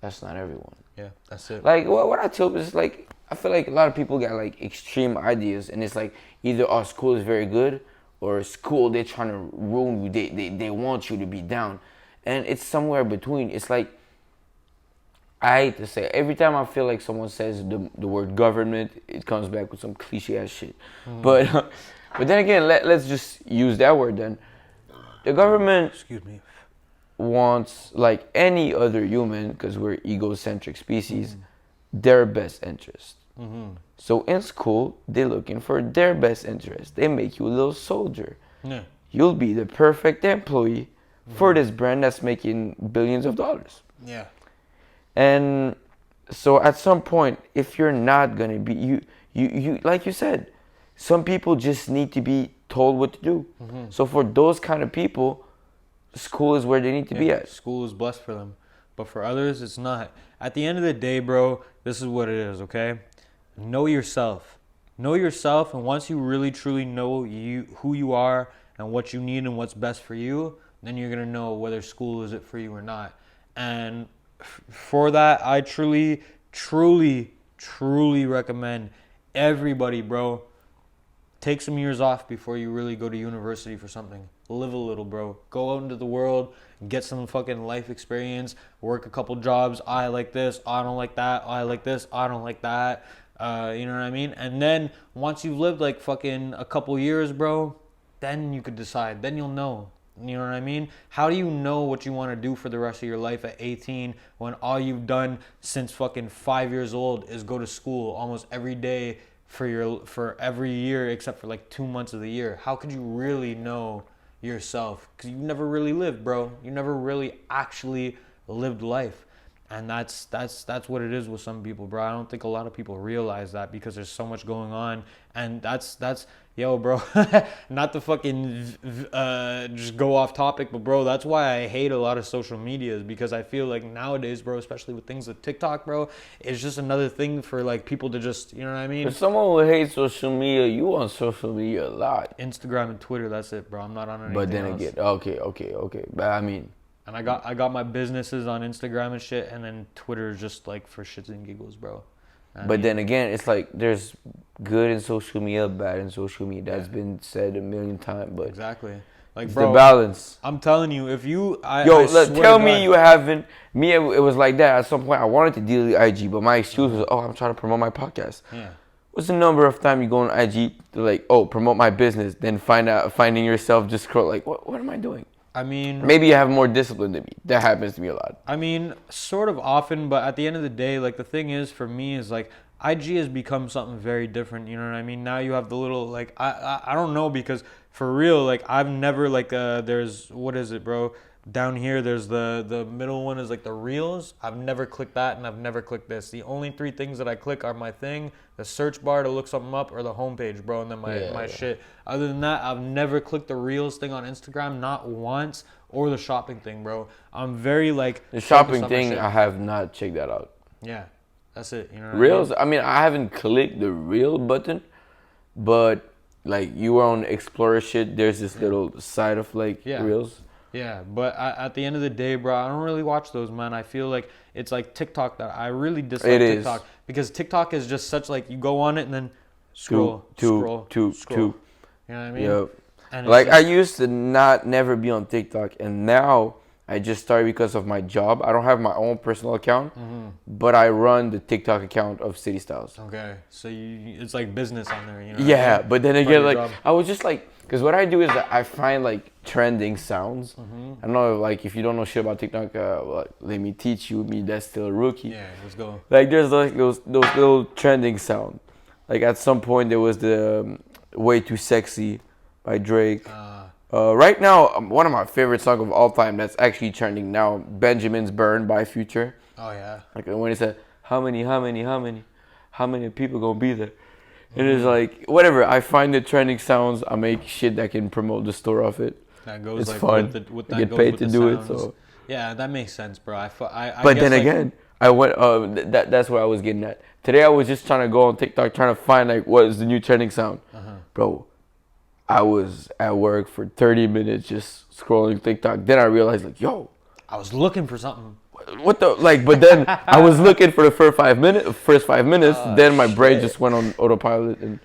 that's not everyone. Yeah, that's it. Like, what I tell people is, like, I feel like a lot of people got, like, extreme ideas. And it's like, either our school is very good or school, they're trying to ruin you. They want you to be down. And it's somewhere between. It's like, I hate to say, every time I feel like someone says the word government, it comes back with some cliche ass shit. Mm. But then again, let's just use that word then. The government wants, like any other human, because we're egocentric species, their best interest. Mm-hmm. So in school, they're looking for their best interest. They make you a little soldier. Yeah. You'll be the perfect employee for this brand that's making billions of dollars. Yeah. And so at some point, if you're not going to be, you like you said, some people just need to be told what to do. Mm-hmm. So for those kind of people, school is where they need to be at. School is blessed for them. But for others, it's not. At the end of the day, bro, this is what it is, okay? Know yourself. Know yourself, and once you really, truly know who you are and what you need and what's best for you, then you're going to know whether school is it for you or not. And for that, I truly, truly, truly recommend everybody, bro, take some years off before you really go to university for something. Live a little, bro. Go out into the world, get some fucking life experience, work a couple jobs. I like this, I don't like that. I like this, I don't like that. You know what I mean? And then once you've lived like fucking a couple years, bro, then you could decide. Then you'll know. You know what I mean? How do you know what you want to do for the rest of your life at 18 when all you've done since fucking 5 years old is go to school almost every day for every year except for like 2 months of the year? How could you really know yourself? Because you never really lived, bro. You never really actually lived life. And that's what it is with some people, bro. I don't think a lot of people realize that because there's so much going on. And that's yo, bro, not to fucking just go off topic, but bro, that's why I hate a lot of social media, is because I feel like nowadays, bro, especially with things like TikTok, bro, it's just another thing for like people to just, you know what I mean? If someone who hates social media, you on social media a lot. Instagram and Twitter, that's it, bro. I'm not on anything But then else. Again, okay. But I mean. And I got my businesses on Instagram and shit, and then Twitter is just like for shits and giggles, bro. Then again, it's like there's good in social media, bad in social media. That's been said a million times, but exactly, like it's bro, the balance. I'm telling you, if you, tell me you haven't. Me, it was like that at some point. I wanted to delete IG, but my excuse was, I'm trying to promote my podcast. Yeah. what's the number of time you go on IG to like, oh, promote my business, then finding yourself just scroll like, what am I doing? I mean, maybe you have more discipline than me. That happens to me a lot. I mean, sort of often, but at the end of the day, like the thing is for me is like IG has become something very different. You know what I mean? Now you have the little like I don't know because for real, like I've never like there's what is it, bro? Down here, there's the middle one is like the reels. I've never clicked that and I've never clicked this. The only three things that I click are my thing, the search bar to look something up, or the homepage, bro, and then my shit. Other than that, I've never clicked the reels thing on Instagram, not once, or the shopping thing, bro. I'm very like the shopping thing. I have not checked that out. Yeah, that's it. You know. Reels. I mean, I haven't clicked the reel button, but like you were on Explorer shit. There's this little side of like reels. Yeah, but at the end of the day, bro, I don't really watch those, man. I feel like it's like TikTok that I really dislike TikTok because TikTok is just such like you go on it and then scroll. You know what I mean? Yep. And like I used to never be on TikTok, and now I just started because of my job. I don't have my own personal account, but I run the TikTok account of City Styles. Okay, so it's like business on there, you know? Yeah, but then again, like I was just like, because what I do is that I find like trending sounds. I don't know, like if you don't know shit about TikTok, let me teach you. Me, that's still a rookie. Yeah, let's go. Like there's like those little trending sound. Like at some point there was the "Way Too Sexy" by Drake. Right now, one of my favorite songs of all time that's actually trending now, "Benjamin's Burn" by Future. Oh yeah. Like when he said, how many people gonna be there? And it's like, whatever, I find the trending sounds, I make shit that can promote the store of it. That goes it's like fun. I get paid to do it, so. Yeah, that makes sense, bro. But then again, I went, that's where I was getting at. Today I was just trying to go on TikTok, trying to find like, what is the new trending sound? Bro, I was at work for 30 minutes just scrolling TikTok. Then I realized like, yo. I was looking for something. What the like? But then I was looking for the first 5 minutes. Then my brain just went on autopilot, and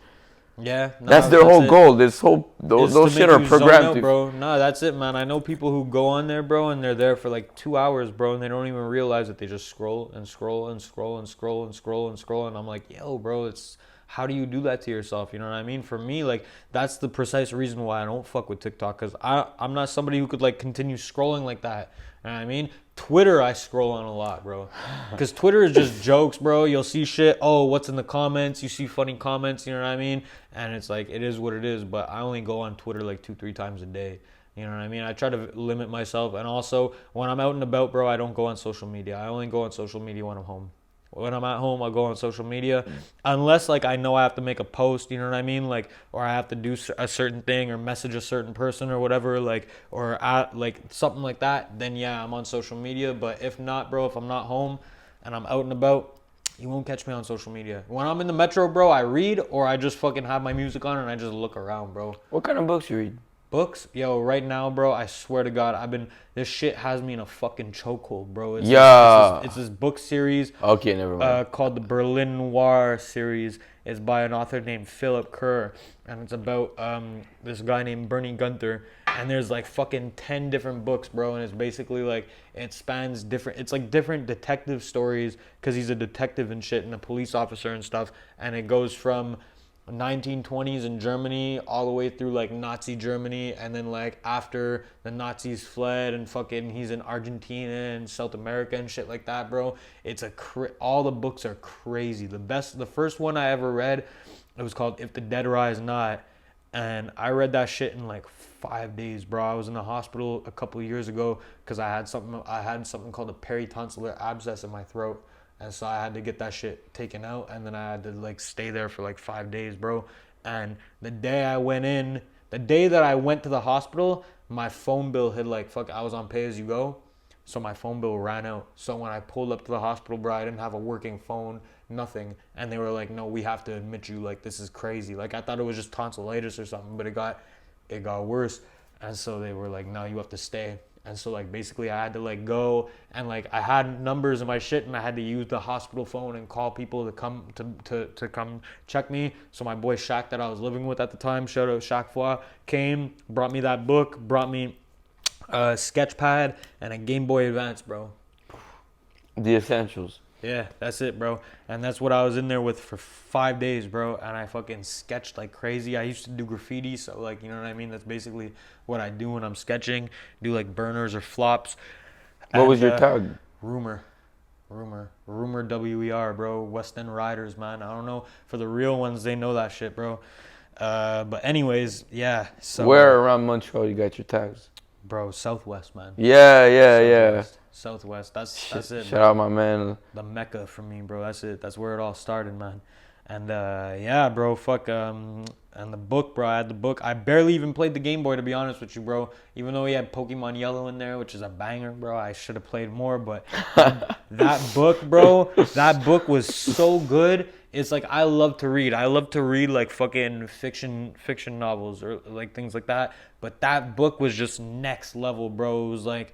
that's their whole goal. Those shit are programmed to, bro. No, that's it, man. I know people who go on there, bro, and they're there for like 2 hours, bro, and they don't even realize that they just scroll and scroll and scroll and scroll and scroll and scroll. And I'm like, yo, bro, it's. How do you do that to yourself? You know what I mean? For me, like, that's the precise reason why I don't fuck with TikTok. Because I'm not somebody who could, like, continue scrolling like that. You know what I mean? Twitter, I scroll on a lot, bro. Because Twitter is just jokes, bro. You'll see shit. Oh, what's in the comments? You see funny comments. You know what I mean? And it's like, it is what it is. But I only go on Twitter, like, 2-3 times a day. You know what I mean? I try to limit myself. And also, when I'm out and about, bro, I don't go on social media. I only go on social media when I'm home. When I'm at home, I'll go on social media. Unless, like, I know I have to make a post, you know what I mean? Like, or I have to do a certain thing or message a certain person or whatever, like, or like something like that, then yeah, I'm on social media. But if not, bro, if I'm not home and I'm out and about, you won't catch me on social media. When I'm in the metro, bro, I read or I just fucking have my music on and I just look around, bro. What kind of books you read? Books? Yo, right now, bro, I swear to God, this shit has me in a fucking chokehold, bro. It's this book series. Okay, never mind. Called the Berlin Noir series. It's by an author named Philip Kerr. And it's about this guy named Bernie Gunther. And there's like fucking 10 different books, bro. And it's basically like, it spans it's like different detective stories. Because he's a detective and shit and a police officer and stuff. And it goes from 1920s in Germany all the way through like Nazi Germany, and then like after the Nazis fled and fucking he's in Argentina and South America and shit like that, bro. It's all the books are crazy. The first one I ever read, it was called If the Dead Rise Not, and I read that shit in like 5 days, bro. I was in the hospital a couple of years ago because I had something called a peritonsillar abscess in my throat. And so I had to get that shit taken out, and then I had to like stay there for like 5 days, bro. And the day that I went to the hospital, my phone bill had like I was on pay as you go, so my phone bill ran out. So when I pulled up to the hospital, bro, I didn't have a working phone, nothing. And they were like, no, we have to admit you, like this is crazy. Like I thought it was just tonsillitis or something, but it got worse. And so they were like, no, you have to stay. And so, like, basically I had to, like, go and, like, I had numbers in my shit and I had to use the hospital phone and call people to come to come check me. So my boy Shaq that I was living with at the time, shout out Shaq Foy, came, brought me that book, brought me a sketch pad and a Game Boy Advance, bro. The essentials. Yeah, that's it, bro. And that's what I was in there with for 5 days, bro. And I fucking sketched like crazy. I used to do graffiti, so like, you know what I mean? That's basically what I do when I'm sketching. Do like burners or flops. What was your tag? Rumor WER, bro. West End Riders, man. I don't know. For the real ones, they know that shit, bro. But anyways, yeah. So where around Montreal you got your tags? Bro, Southwest, man. Yeah. Southwest. That's it. Shout out my man. The Mecca for me, bro. That's it. That's where it all started, man. And yeah, bro. Fuck. And the book, bro. I had the book. I barely even played the Game Boy, to be honest with you, bro. Even though he had Pokemon Yellow in there, which is a banger, bro. I should have played more, but that book, bro. That book was so good. It's like I love to read. I love to read like fucking fiction novels or like things like that. But that book was just next level, bro. It was like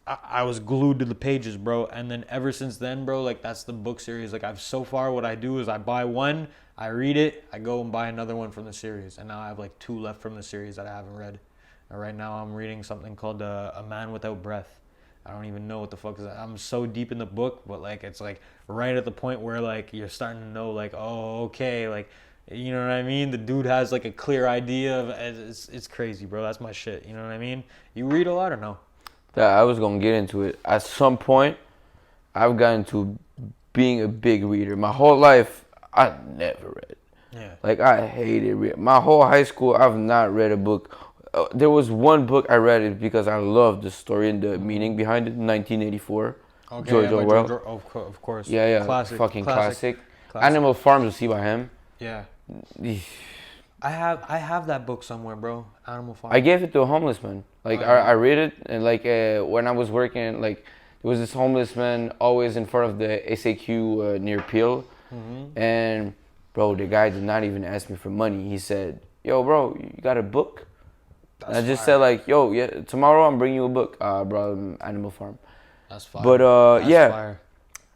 I was glued to the pages, bro. And then ever since then, bro, like that's the book series. Like so far what I do is I buy one, I read it, I go and buy another one from the series. And now I have like 2 left from the series that I haven't read. And right now I'm reading something called A Man Without Breath. I don't even know what the fuck is that. I'm so deep in the book, but like it's like right at the point where like you're starting to know like, oh, okay, like you know what I mean? The dude has like a clear idea of it's crazy, bro. That's my shit. You know what I mean? You read a lot or no? Yeah, I was gonna get into it. At some point, I've gotten to being a big reader. My whole life, I never read. Yeah. Like I hated reading. My whole high school, I've not read a book. There was one book I read it because I loved the story and the meaning behind it. 1984. Okay, George Orwell. Of course. Yeah. Classic. Animal Farm, you see by him. Yeah. I have that book somewhere, bro. Animal Farm. I gave it to a homeless man. Like I read it, and like when I was working, like there was this homeless man always in front of the SAQ near Peel, and bro, the guy did not even ask me for money. He said, "Yo, bro, you got a book?" And I just said like, "Yo, yeah, tomorrow I'm bringing you a book, bro. Animal Farm." That's fire. But yeah, fire.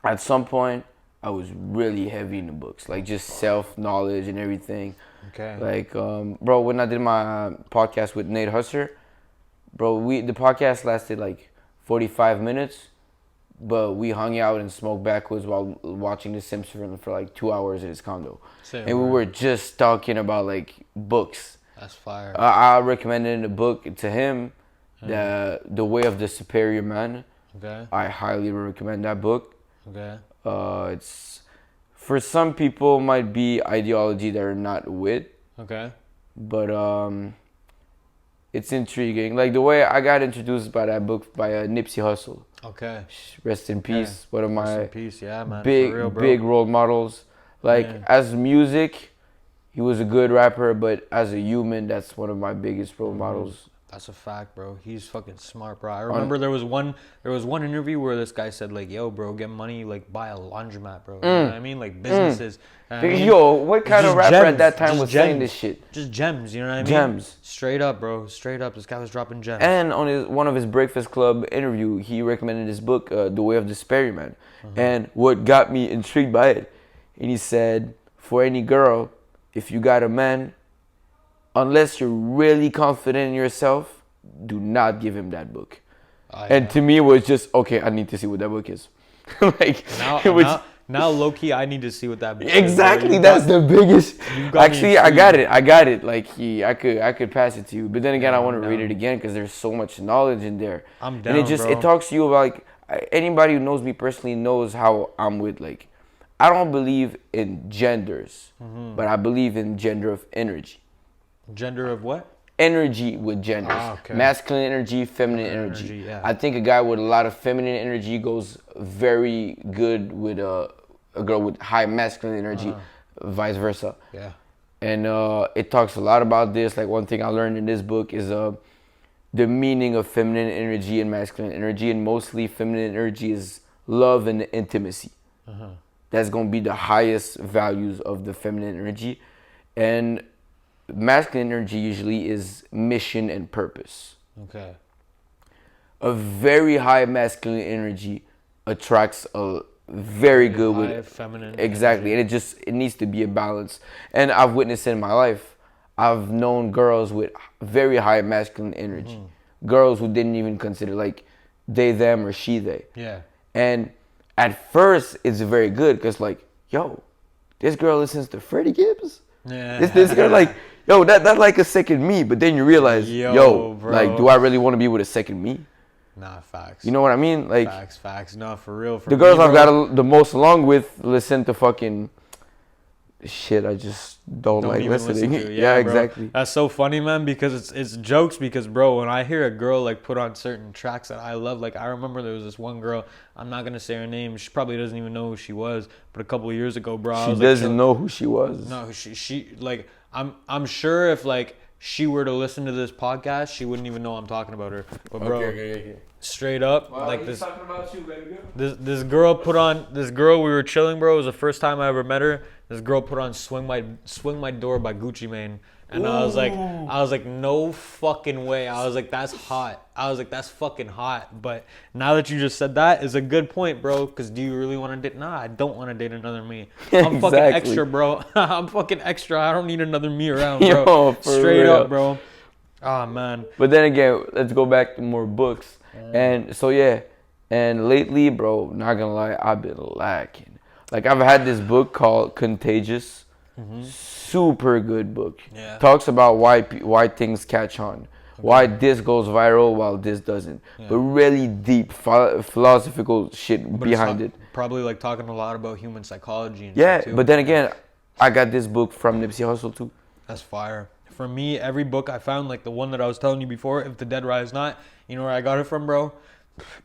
At some point I was really heavy in the books, like just self-knowledge and everything. Okay. Like, bro, when I did my podcast with Nate Husser, bro, the podcast lasted like 45 minutes, but we hung out and smoked backwards while watching The Simpsons for like 2 hours in his condo. And we were just talking about like books. That's fire. I recommended a book to him, The Way of the Superior Man. Okay. I highly recommend that book. Okay. It's for some people might be ideology they're not with. Okay. But it's intriguing. Like the way I got introduced by that book by Nipsey Hussle. Okay. Rest in peace. One of my yeah, man. big role models. Like as music, he was a good rapper, but as a human, that's one of my biggest role models. That's a fact, bro. He's fucking smart, bro. I remember there was one interview where this guy said like, "Yo, bro, get money, like buy a laundromat, bro." You know what I mean? Like businesses. I mean, yo, what kind of rapper at that time was saying this shit? Just gems, you know what I mean? Gems. Straight up, bro. Straight up. This guy was dropping gems. And on one of his Breakfast Club interview, he recommended his book, The Way of the Superior Man. And what got me intrigued by it, and he said, for any girl, if you got a man, unless you're really confident in yourself, do not give him that book. And to me, it was just, okay, I need to see what that book is. Like, now low-key, I need to see what that book exactly, is. that's the biggest. Actually, I got it. Like, I could pass it to you. But then again, I want to read it again because there's so much knowledge in there. I'm down, and it talks to you about, like, anybody who knows me personally knows how I'm with, like, I don't believe in genders, but I believe in gender of energy. Gender of what? Energy with genders. Okay. Masculine energy, feminine energy. Yeah. I think a guy with a lot of feminine energy goes very good with a girl with high masculine energy, vice versa. Yeah. And it talks a lot about this. Like one thing I learned in this book is the meaning of feminine energy and masculine energy. And mostly feminine energy is love and intimacy. That's going to be the highest values of the feminine energy. And masculine energy usually is mission and purpose. Okay. A very high masculine energy attracts a very good with feminine. Exactly. Energy. And it needs to be a balance. And I've witnessed it in my life. I've known girls with very high masculine energy. Girls who didn't even consider like they, them, or she, they. Yeah. And at first it's very good because like, yo, this girl listens to Freddie Gibbs. Yeah. This girl like, yo, that's like a second me. But then you realize, yo, bro. like, do I really want to be with a second me? Nah, facts. You know what I mean? Like, facts. No, for real. The girls I've got the most along with listen to fucking shit I just don't like listening. Listen to. Yeah, exactly. That's so funny, man, because it's jokes because, bro, when I hear a girl like put on certain tracks that I love, like I remember there was this one girl, I'm not gonna say her name, she probably doesn't even know who she was, but a couple of years ago, bro, she doesn't know who she was. No, she like I'm sure if like she were to listen to this podcast, she wouldn't even know I'm talking about her. But bro, okay. Straight up, well, like this. Talking about you, baby girl. This girl put on, this girl, we were chilling, bro. It was the first time I ever met her. This girl put on "Swing My Door" by Gucci Mane, and I was like, no fucking way. I was like, that's hot. I was like, that's fucking hot. But now that you just said that, is a good point, bro. Because do you really want to date? Nah, I don't want to date another me. I'm Exactly. fucking extra, bro. I'm fucking extra. I don't need another me around, bro. Yo, Straight real. up, bro. Oh man. But then again, let's go back to more books. And so yeah, and lately, bro, not gonna lie, I've been lacking. Like I've had this book called Contagious, super good book. Yeah. Talks about why things catch on, why this goes viral while this doesn't. Yeah. But really deep philosophical shit behind it. Probably like talking a lot about human psychology. And Yeah, shit too. but then again, I got this book from Nipsey Hussle too. That's fire. For me, every book I found, like the one that I was telling you before, If the Dead Rise Not, you know where I got it from, bro?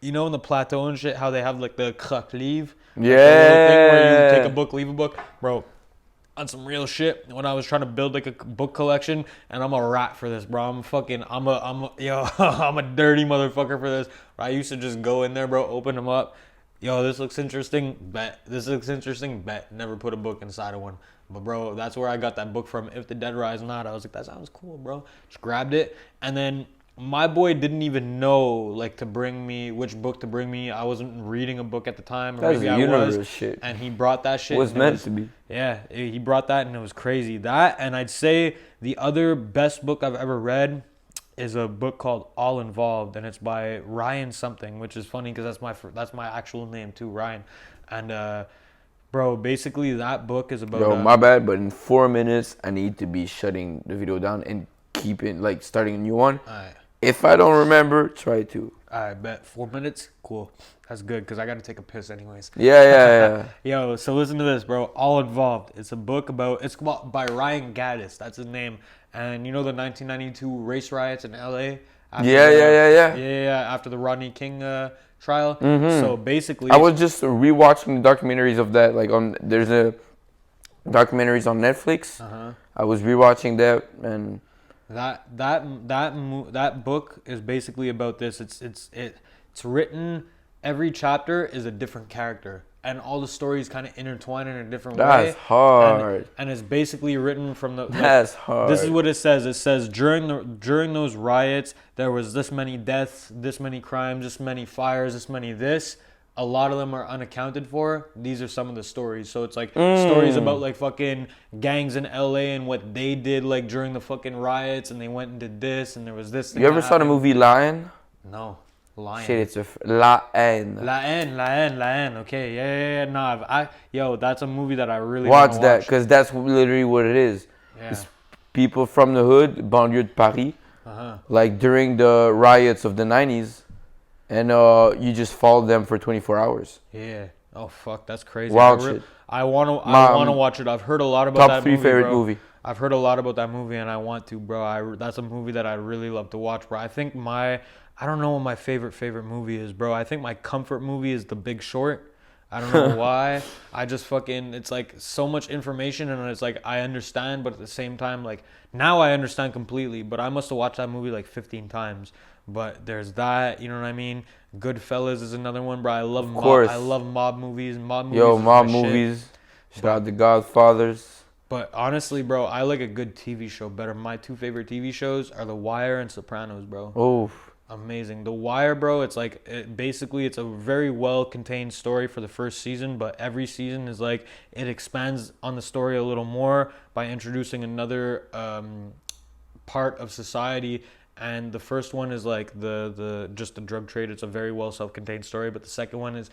You know in the plateau and shit, how they have like the crack leave? Yeah. Like, thing where you take a book, leave a book. Bro, on some real shit, when I was trying to build like a book collection, and I'm a rat for this, bro. I'm a dirty motherfucker for this. I used to just go in there, bro, open them up. Yo, this looks interesting, bet. This looks interesting, bet. Never put a book inside of one. But bro, that's where I got that book from, If the Dead Rise Not. I was like, that sounds cool, bro. Just grabbed it. And then my boy didn't even know like to bring me, which book to bring me. I wasn't reading a book at the time. Or That's maybe I universe was. shit. And he brought that shit. Was meant to be. Yeah, he brought that and it was crazy. That, and I'd say the other best book I've ever read is a book called All Involved, and it's by Ryan something, which is funny because that's my actual name too, Ryan. And bro, basically that book is about. Bro, my bad, but in 4 minutes I need to be shutting the video down and keeping like starting a new one. Alright. If I don't remember, try to. I bet 4 minutes. Cool, that's good because I got to take a piss anyways. Yeah. Yo, so listen to this, bro. All Involved. It's a book it's by Ryan Gaddis. That's his name. And you know the 1992 race riots in LA? Yeah. After the Rodney King trial. Mm-hmm. So basically, I was just rewatching the documentaries of that. Like there's a documentaries on Netflix. I was rewatching that, and that book is basically about this. It's written. Every chapter is a different character, and all the stories kind of intertwine in a different way. That's hard. And it's basically written from the. That's hard. This is what it says. It says during those riots, there was this many deaths, this many crimes, this many fires, this many this. A lot of them are unaccounted for. These are some of the stories. So it's like stories about like fucking gangs in LA and what they did like during the fucking riots, and they went and did this, and there was this. You ever saw the movie Lion? No. Lion. Shit, it's La Haine. La Haine. Okay, yeah. Nah, yo, that's a movie that I really watch that because that's literally what it is. Yeah. It's people from the hood, banlieue de Paris, like during the riots of the 90s, and you just follow them for 24 hours. Yeah. Oh fuck, that's crazy. Wild shit. I wanna watch it. I've heard a lot about that top 3 movie, favorite bro. movie. I've heard a lot about that movie, and I want to, bro. That's a movie that I really love to watch, bro. I think I don't know what my favorite movie is, bro. I think my comfort movie is The Big Short. I don't know why. I just fucking, it's like so much information, and it's like I understand, but at the same time, like now I understand completely, but I must have watched that movie like 15 times. But there's that, you know what I mean? Goodfellas is another one, bro. I love mob movies. Mob movies. Shout out to Godfathers. But honestly, bro, I like a good TV show better. My 2 favorite TV shows are The Wire and Sopranos, bro. Oh, amazing. The Wire, bro, it's like basically it's a very well contained story for the first season, but every season is like it expands on the story a little more by introducing another part of society, And the first one is like the just the drug trade. It's a very well self-contained story. But the second one is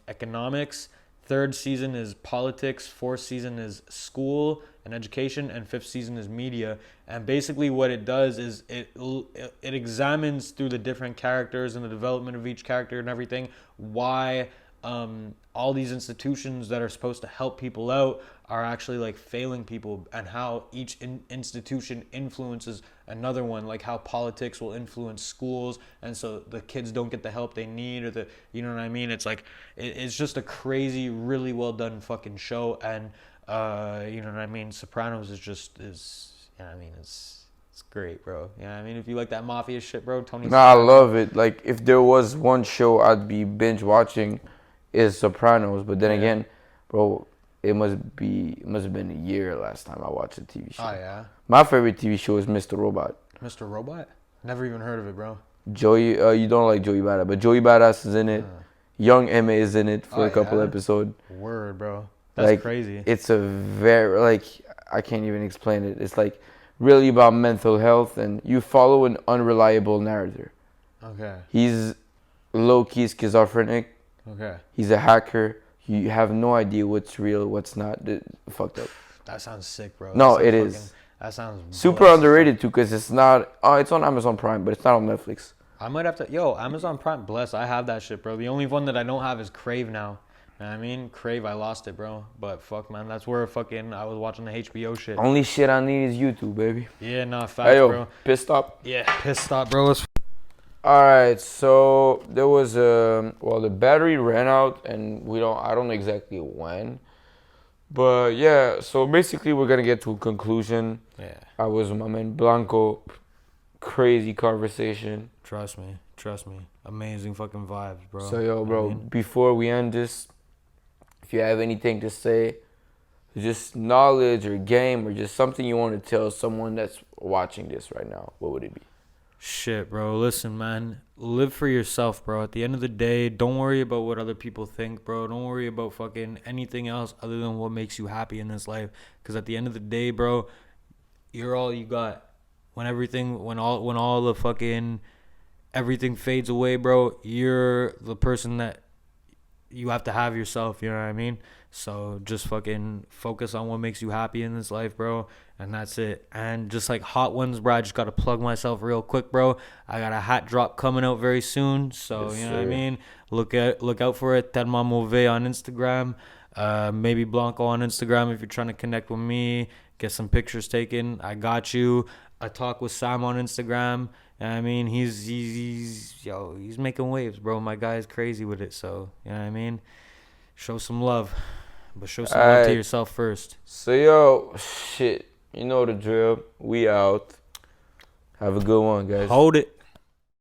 economics. Third season is politics. Fourth season is school and education, and fifth season is media. And basically, what it does is it examines through the different characters and the development of each character and everything why all these institutions that are supposed to help people out are actually like failing people, and how each institution influences another one, like how politics will influence schools, and so the kids don't get the help they need, or the, you know what I mean? It's like it's just a crazy, really well done fucking show. And you know what I mean? Sopranos is you know what I mean, it's great, bro. You know what I mean? If you like that mafia shit, bro, Tony. Nah, I love it. Like, if there was one show I'd be binge watching, is Sopranos. But then again, bro, it must have been a year last time I watched a TV show. Oh yeah. My favorite TV show is Mr. Robot. Mr. Robot? Never even heard of it, bro. Joey, you don't like Joey Badass, but Joey Badass is in it. Young M.A. is in it for a couple episodes. Word, bro. That's like, crazy. It's a very, like, I can't even explain it. It's like really about mental health, and you follow an unreliable narrator. Okay. He's low-key schizophrenic. Okay. He's a hacker. You have no idea what's real, what's not. Fucked up. That sounds sick, bro. No, it is. That sounds super underrated too, because it's not. It's on Amazon Prime, but it's not on Netflix. I might have to. Amazon Prime, bless. I have that shit, bro. The only one that I don't have is Crave now. You know what I mean? Crave, I lost it, bro. But fuck, man, that's where I was watching the HBO shit. Only shit I need is YouTube, baby. Yeah, nah, facts, bro. Pit stop. Yeah, pit stop, bro. All right, so there was the battery ran out, and I don't know exactly when, but yeah. So basically, we're gonna get to a conclusion. Yeah. I was with my man Blanco. Crazy conversation. Trust me. Amazing fucking vibes, bro. So bro, before we end this, if you have anything to say, just knowledge or game or just something you want to tell someone that's watching this right now, what would it be? Shit, bro. Listen, man. Live for yourself, bro. At the end of the day, don't worry about what other people think, bro. Don't worry about fucking anything else other than what makes you happy in this life. Because at the end of the day, bro, you're all you got. When all the fucking everything fades away, bro, you're the person that you have to have yourself. You know what I mean? So just fucking focus on what makes you happy in this life, bro. And that's it. And just like hot ones, bro, I just got to plug myself real quick, bro. I got a hat drop coming out very soon. So, yes, you know what I mean? Look out for it. Thelma Mauve on Instagram. Maybeeblanco on Instagram if you're trying to connect with me. Get some pictures taken. I got you. I talk with Sam on Instagram. And I mean, he's making waves, bro. My guy's crazy with it. So, you know what I mean? Show some love. But show some love to yourself first. So, shit. You know the drill. We out. Have a good one, guys. Hold it.